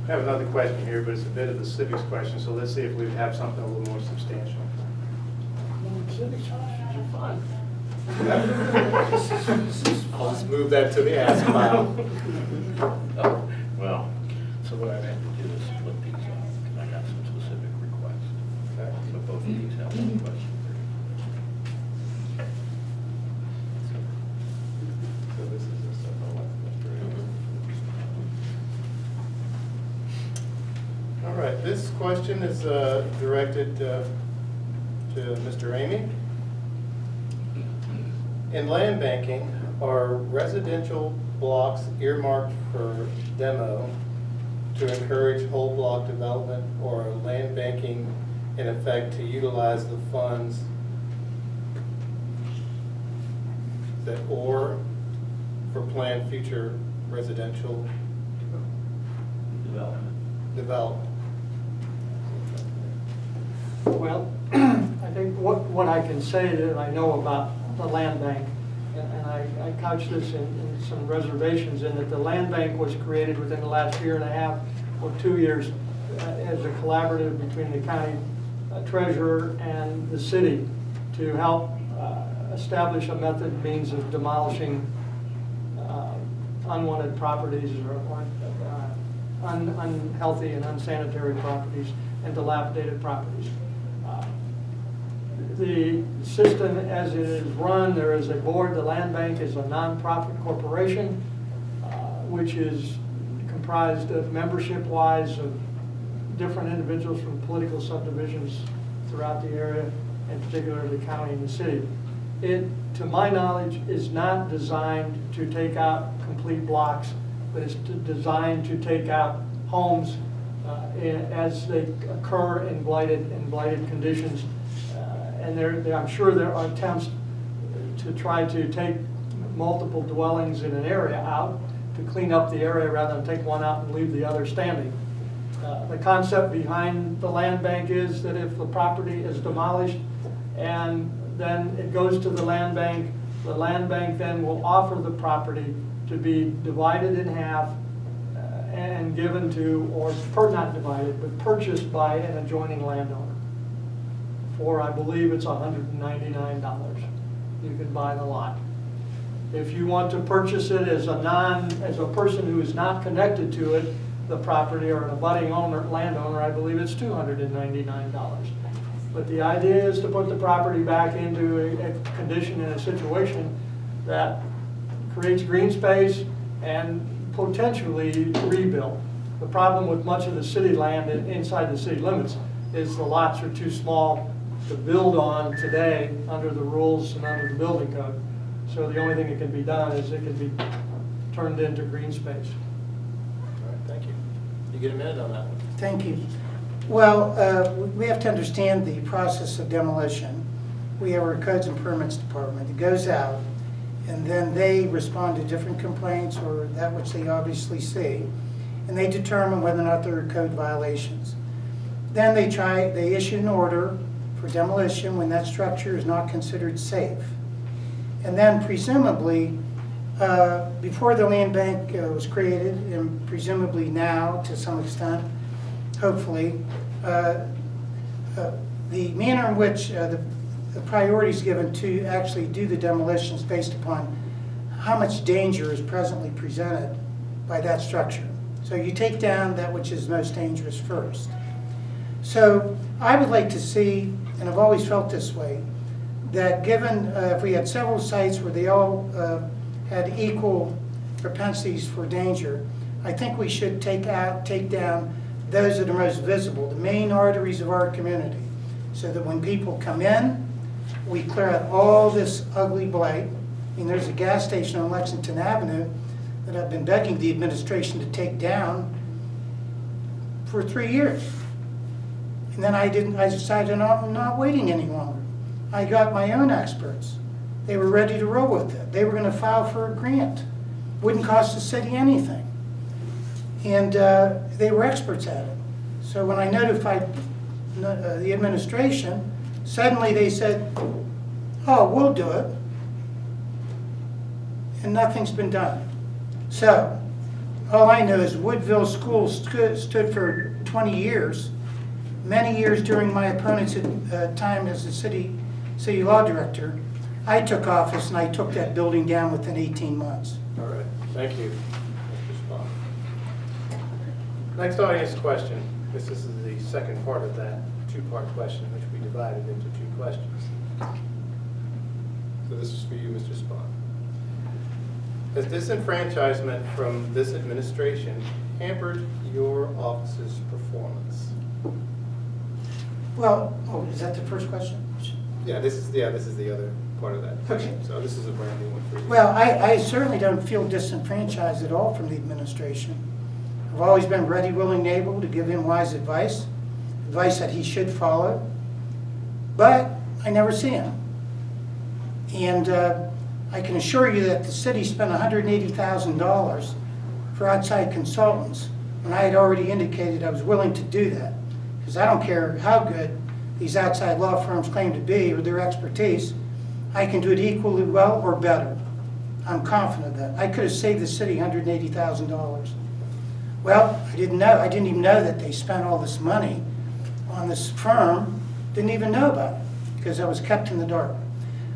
I have another question here, but it's a bit of a civics question, so let's see if we have something a little more substantial. Civics questions are fun. I'll just move that to the ask pile. Well, so what I'd have to do is split these up, because I got some specific requests. Okay. So both of these have one question. So this is the stuff I want to go through. All right, this question is directed to Mr. Remy. In land banking, are residential blocks earmarked for demo to encourage whole block development, or are land banking in effect to utilize the funds that, or for planned future residential development? Well, I think what I can say that I know about the land bank, and I couch this in some reservations, in that the land bank was created within the last year and a half or 2 years as a collaborative between the county treasurer and the city to help establish a method and means of demolishing unwanted properties or unhealthy and unsanitary properties and dilapidated properties. The system as it is run, there is a board. The land bank is a nonprofit corporation, which is comprised of membership-wise of different individuals from political subdivisions throughout the area, in particular the county and the city. It, to my knowledge, is not designed to take out complete blocks, but it's designed to take out homes as they occur in blighted conditions. And I'm sure there are attempts to try to take multiple dwellings in an area out to clean up the area rather than take one out and leave the other standing. The concept behind the land bank is that if the property is demolished and then it goes to the land bank then will offer the property to be divided in half and given to, or not divided, but purchased by an adjoining landowner. For, I believe it's $199. You can buy the lot. If you want to purchase it as a person who is not connected to it, the property, or an abutting landowner, I believe it's $299. But the idea is to put the property back into a condition and a situation that creates green space and potentially rebuild. The problem with much of the city land inside the city limits is the lots are too small to build on today under the rules and under the building code. So the only thing that can be done is it can be turned into green space. All right, thank you. You get a minute on that one. Thank you. Well, we have to understand the process of demolition. We have our codes and permits department. It goes out, and then they respond to different complaints or that which they obviously see, and they determine whether or not there are code violations. Then they issue an order for demolition when that structure is not considered safe. And then presumably, before the land bank was created, and presumably now to some extent, hopefully, the manner in which the priority is given to actually do the demolitions based upon how much danger is presently presented by that structure. So you take down that which is most dangerous first. So I would like to see, and I've always felt this way, that given if we had several sites where they all had equal propensities for danger, I think we should take down those that are most visible, the main arteries of our community, so that when people come in, we clear out all this ugly blight. I mean, there's a gas station on Lexington Avenue that I've been begging the administration to take down for 3 years. And then I decided I'm not waiting any longer. I got my own experts they were ready to roll with it. They were going to file for a grant. Wouldn't cost the city anything. And they were experts at it. So when I notified the administration, suddenly they said, oh, we'll do it. And nothing's been done. So all I know is Woodville School stood for 20 years, many years during my opponent's time as the city law director. I took office and I took that building down within 18 months. All right, thank you, Mr. Spon. Next audience question. This is the second part of that two-part question, which we divided into two questions. So this is for you, Mr. Spon. Has disenfranchisement from this administration hampered your office's performance? Well, oh, is that the first question? Yeah, this is the other part of that question. Okay. So this is a brand new one for you. Well, I certainly don't feel disenfranchised at all from the administration. I've always been ready, willing, and able to give him wise advice that he should follow, but I never see him. And I can assure you that the city spent $180,000 for outside consultants when I had already indicated I was willing to do that. Because I don't care how good these outside law firms claim to be or their expertise, I can do it equally well or better. I'm confident of that. I could have saved the city $180,000. Well, I didn't even know that they spent all this money on this firm. Didn't even know about it because I was kept in the dark.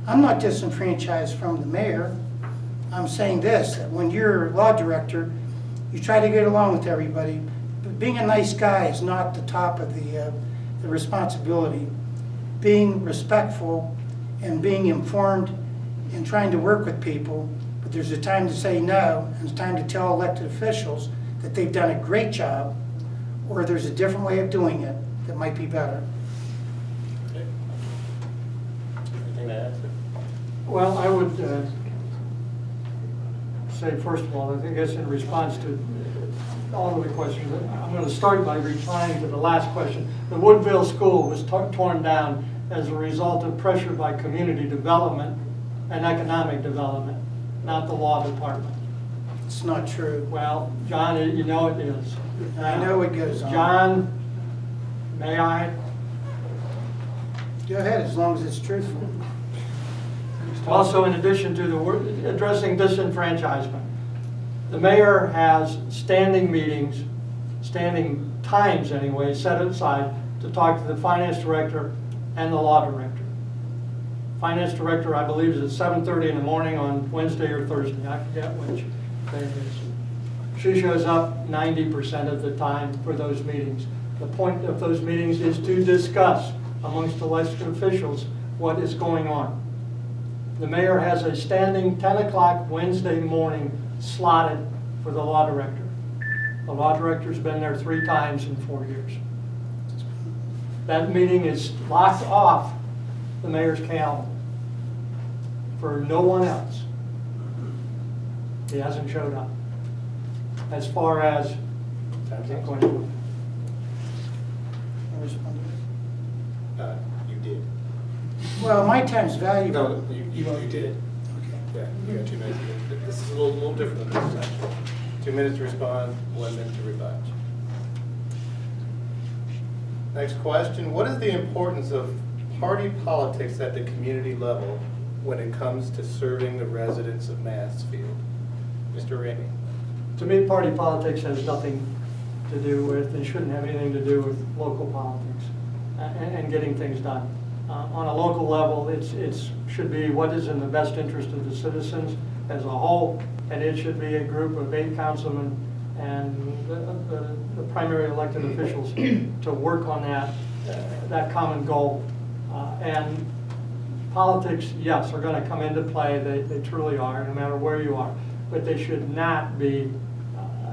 I'm not disenfranchised from the mayor. I'm saying this, that when you're a law director, you try to get along with everybody. But being a nice guy is not the top of the responsibility. Being respectful and being informed and trying to work with people, but there's a time to say no, and it's time to tell elected officials that they've done a great job, or there's a different way of doing it that might be better. Okay. Anything to add? Well, I would say, first of all, I guess in response to all of the questions, I'm going to start by replying to the last question. The Woodville School was torn down as a result of pressure by community development and economic development, not the law department. It's not true. Well, John, you know it is. I know it goes on. John, may I? Go ahead, as long as it's truthful. Also, in addition to the addressing disenfranchisement, the mayor has standing meetings, standing times anyway, set aside to talk to the finance director and the law director. Finance director, I believe, is at 7:30 in the morning on Wednesday or Thursday. I forget which day it is. She shows up 90% of the time for those meetings. The point of those meetings is to discuss amongst elected officials what is going on. The mayor has a standing 10 o'clock Wednesday morning slotted for the law director. The law director's been there 3 times in 4 years. That meeting is locked off the mayor's calendar for no one else. He hasn't showed up. As far as You did. Well, my time's valuable. No, you did. Okay. Yeah, you got 2 minutes. This is a little different than this, actually. 2 minutes to respond, 1 minute to rebut. Next question. What is the importance of party politics at the community level when it comes to serving the residents of Mansfield? Mr. Remy. To me, party politics has nothing to do with, and shouldn't have anything to do with local politics and getting things done. On a local level, it should be what is in the best interest of the citizens as a whole, and it should be a group of 8 councilmen and the primary elected officials to work on that common goal. And politics, yes, are going to come into play. They truly are, no matter where you are. But they should not be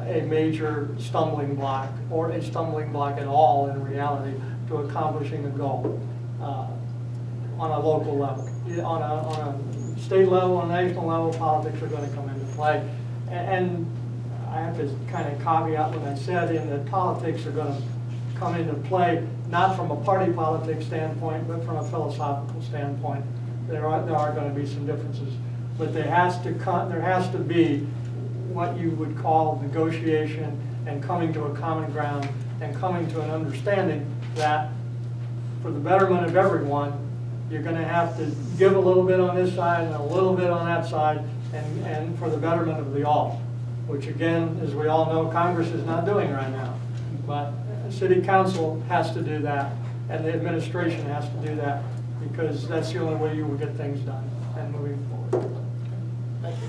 a major stumbling block, or a stumbling block at all in reality, to accomplishing a goal on a local level. On a state level, on a national level, politics are going to come into play. And I have to kind of caveat what I said in that politics are going to come into play, not from a party politics standpoint, but from a philosophical standpoint. there are going to be some differences, but there has to be what you would call negotiation and coming to a common ground and coming to an understanding that for the betterment of everyone, you're going to have to give a little bit on this side and a little bit on that side, and for the betterment of the all, which again, as we all know, Congress is not doing right now. But City Council has to do that, and the administration has to do that, because that's the only way you will get things done and moving forward. Thank you.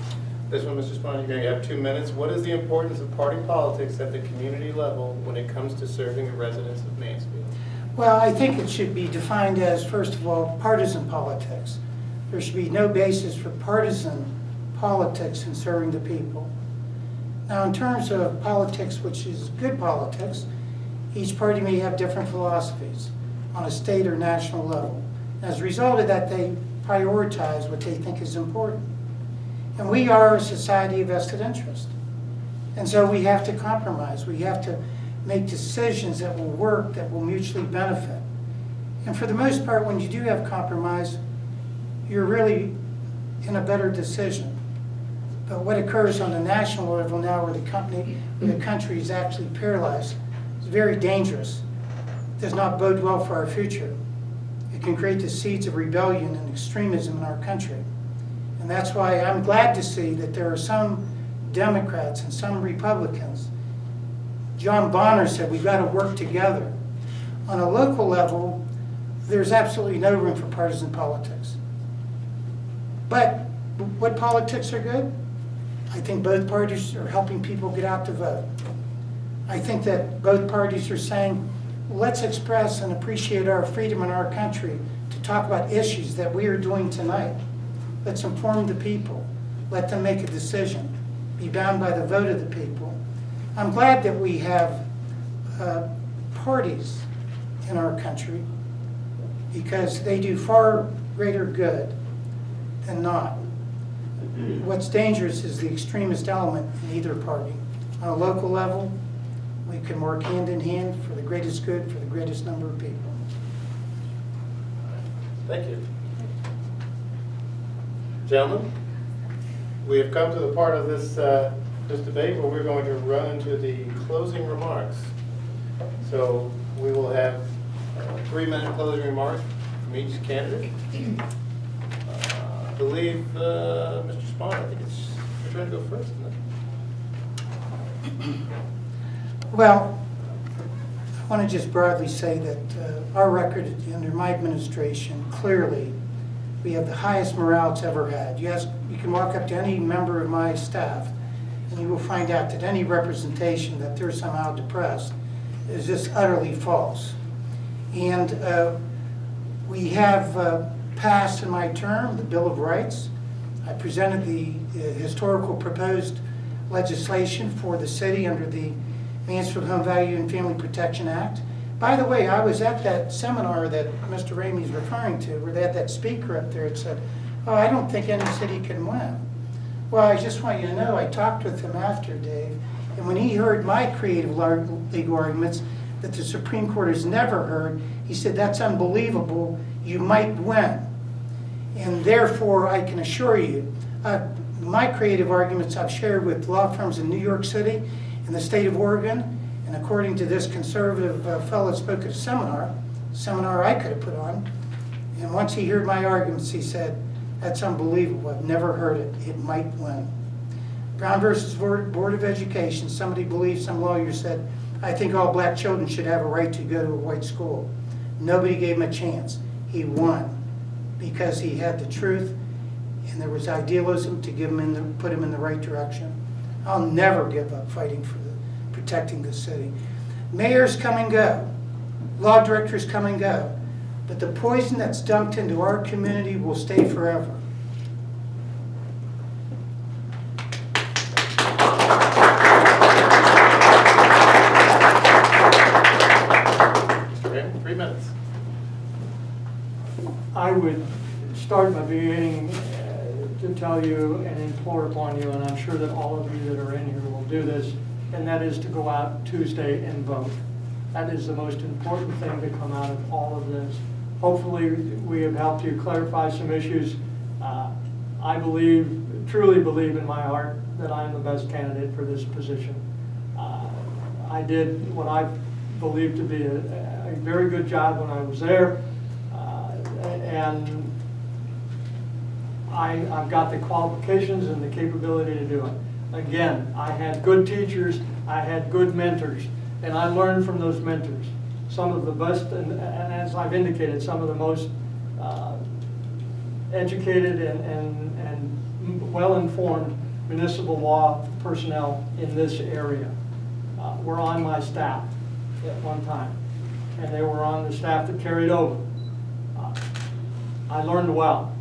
This one, Mr. Spon, you're going to have 2 minutes. What is the importance of party politics at the community level when it comes to serving the residents of Mansfield? Well, I think it should be defined as, first of all, partisan politics. There should be no basis for partisan politics in serving the people. Now, in terms of politics, which is good politics, each party may have different philosophies on a state or national level. As a result of that, they prioritize what they think is important. And we are a society of vested interest. And so we have to compromise. We have to make decisions that will work, that will mutually benefit. And for the most part, when you do have compromise, you're really in a better decision. But what occurs on the national level now, where the country is actually paralyzed, is very dangerous. It does not bode well for our future. It can create the seeds of rebellion and extremism in our country. And that's why I'm glad to see that there are some Democrats and some Republicans. John Bonner said we've got to work together. On a local level, there's absolutely no room for partisan politics. But what politics are good? I think both parties are helping people get out to vote. I think that both parties are saying, let's express and appreciate our freedom in our country to talk about issues that we are doing tonight. Let's inform the people. Let them make a decision. Be bound by the vote of the people. I'm glad that we have parties in our country, because they do far greater good than not. What's dangerous is the extremist element in either party. On a local level, we can work hand in hand for the greatest good for the greatest number of people. Thank you. Gentlemen, we have come to the part of this debate where we're going to run into the closing remarks. So we will have 3-minute closing remarks from each candidate. I believe, Mr. Spon, I think it's your turn to go first, isn't it? Well, I want to just broadly say that our record under my administration, clearly, we have the highest morale it's ever had. Yes, you can walk up to any member of my staff and you will find out that any representation that they're somehow depressed is just utterly false. And we have passed in my term the Bill of Rights. I presented the historical proposed legislation for the city under the Mansfield Home Value and Family Protection Act. By the way, I was at that seminar that Mr. Remy is referring to, where they had that speaker up there that said, oh, I don't think any city can win. Well, I just want you to know, I talked with him after, Dave, and when he heard my creative legal arguments that the Supreme Court has never heard, he said, that's unbelievable, you might win. And therefore, I can assure you, my creative arguments I've shared with law firms in New York City, in the state of Oregon, and according to this conservative fellow that spoke at a seminar I could have put on, and once he heard my arguments, he said, that's unbelievable, I've never heard it, it might win. Brown versus Board of Education, somebody believes, some lawyer said, I think all black children should have a right to go to a white school. Nobody gave him a chance. He won because he had the truth and there was idealism to give him put him in the right direction. I'll never give up fighting for protecting the city. Mayors come and go. Law directors come and go. But the poison that's dumped into our community will stay forever. Okay, 3 minutes. I would start by beginning to tell you and implore upon you, and I'm sure that all of you that are in here will do this, and that is to go out Tuesday and vote. That is the most important thing to come out of all of this. Hopefully, we have helped you clarify some issues. I truly believe in my heart that I'm the best candidate for this position. I did what I believe to be a very good job when I was there, and I've got the qualifications and the capability to do it. Again, I had good teachers, I had good mentors, and I learned from those mentors. Some of the best, and as I've indicated, some of the most educated and well-informed municipal law personnel in this area were on my staff at one time, and they were on the staff that carried over. I learned well,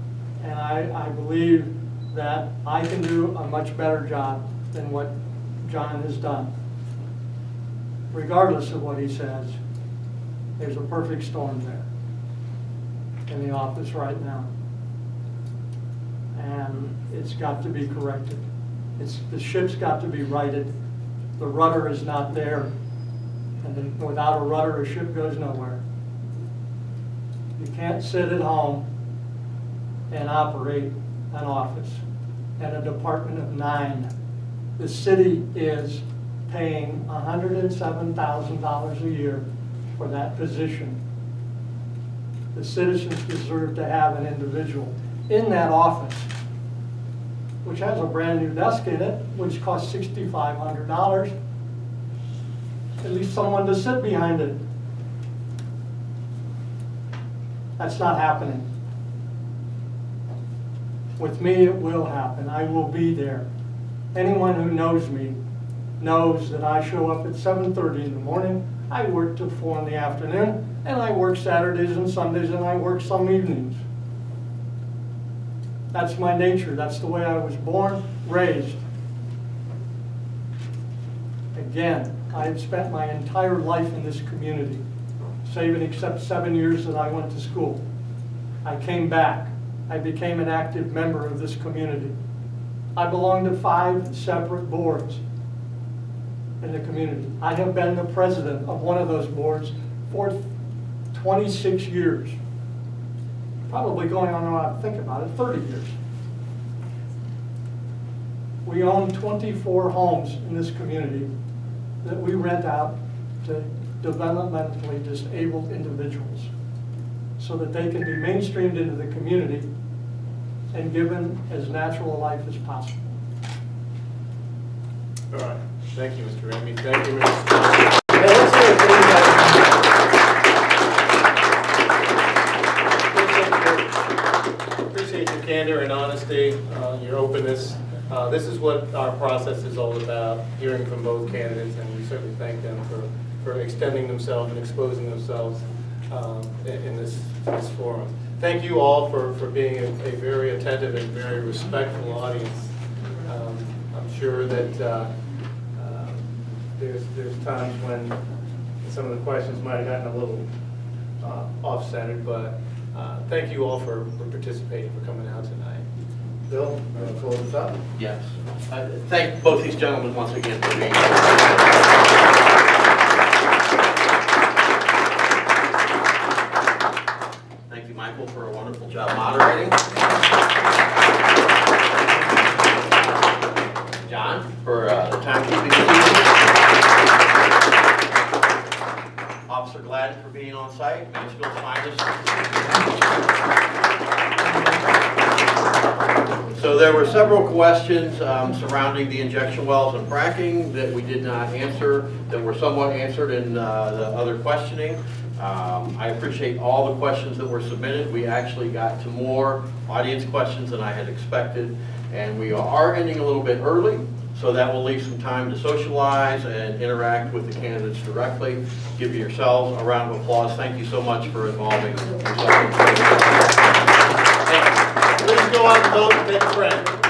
and I believe that I can do a much better job than what John has done. Regardless of what he says, there's a perfect storm there in the office right now. And it's got to be corrected. The ship's got to be righted. The rudder is not there. And without a rudder, a ship goes nowhere. You can't sit at home and operate an office and a department of 9. The city is paying $107,000 a year for that position. The citizens deserve to have an individual in that office, which has a brand new desk in it, which costs $6,500. At least someone to sit behind it. That's not happening. With me, it will happen. I will be there. Anyone who knows me knows that I show up at 7:30 in the morning, I work till 4 in the afternoon, and I work Saturdays and Sundays, and I work some evenings. That's my nature. That's the way I was born, raised. Again, I have spent my entire life in this community, save and except 7 years that I went to school. I came back. I became an active member of this community. I belong to 5 separate boards in the community. I have been the president of one of those boards for 26 years. Probably going on, now I think about it, 30 years. We own 24 homes in this community that we rent out to developmentally disabled individuals so that they can be mainstreamed into the community and given as natural a life as possible. All right. Thank you, Mr. Remy. Thank you, Mr. Spon. Hey, let's hear it for you guys. Appreciate your candor and honesty, your openness. This is what our process is all about, hearing from both candidates, and we certainly thank them for extending themselves and exposing themselves in this forum. Thank you all for being a very attentive and very respectful audience. I'm sure that there's times when some of the questions might have gotten a little off-centered, but thank you all for participating, for coming out tonight. Bill, close this up? Yes. Thank both these gentlemen once again for being here. Thank you, Michael, for a wonderful job moderating. John, for the timekeeping this evening. Officer Gladden for being on site, Mansfield's finest. So there were several questions surrounding the injection wells and fracking that we did not answer, that were somewhat answered in the other questioning. I appreciate all the questions that were submitted. We actually got to more audience questions than I had expected, and we are ending a little bit early, so that will leave some time to socialize and interact with the candidates directly. Give yourselves a round of applause. Thank you so much for involving yourself. Please go out and vote and make a friend.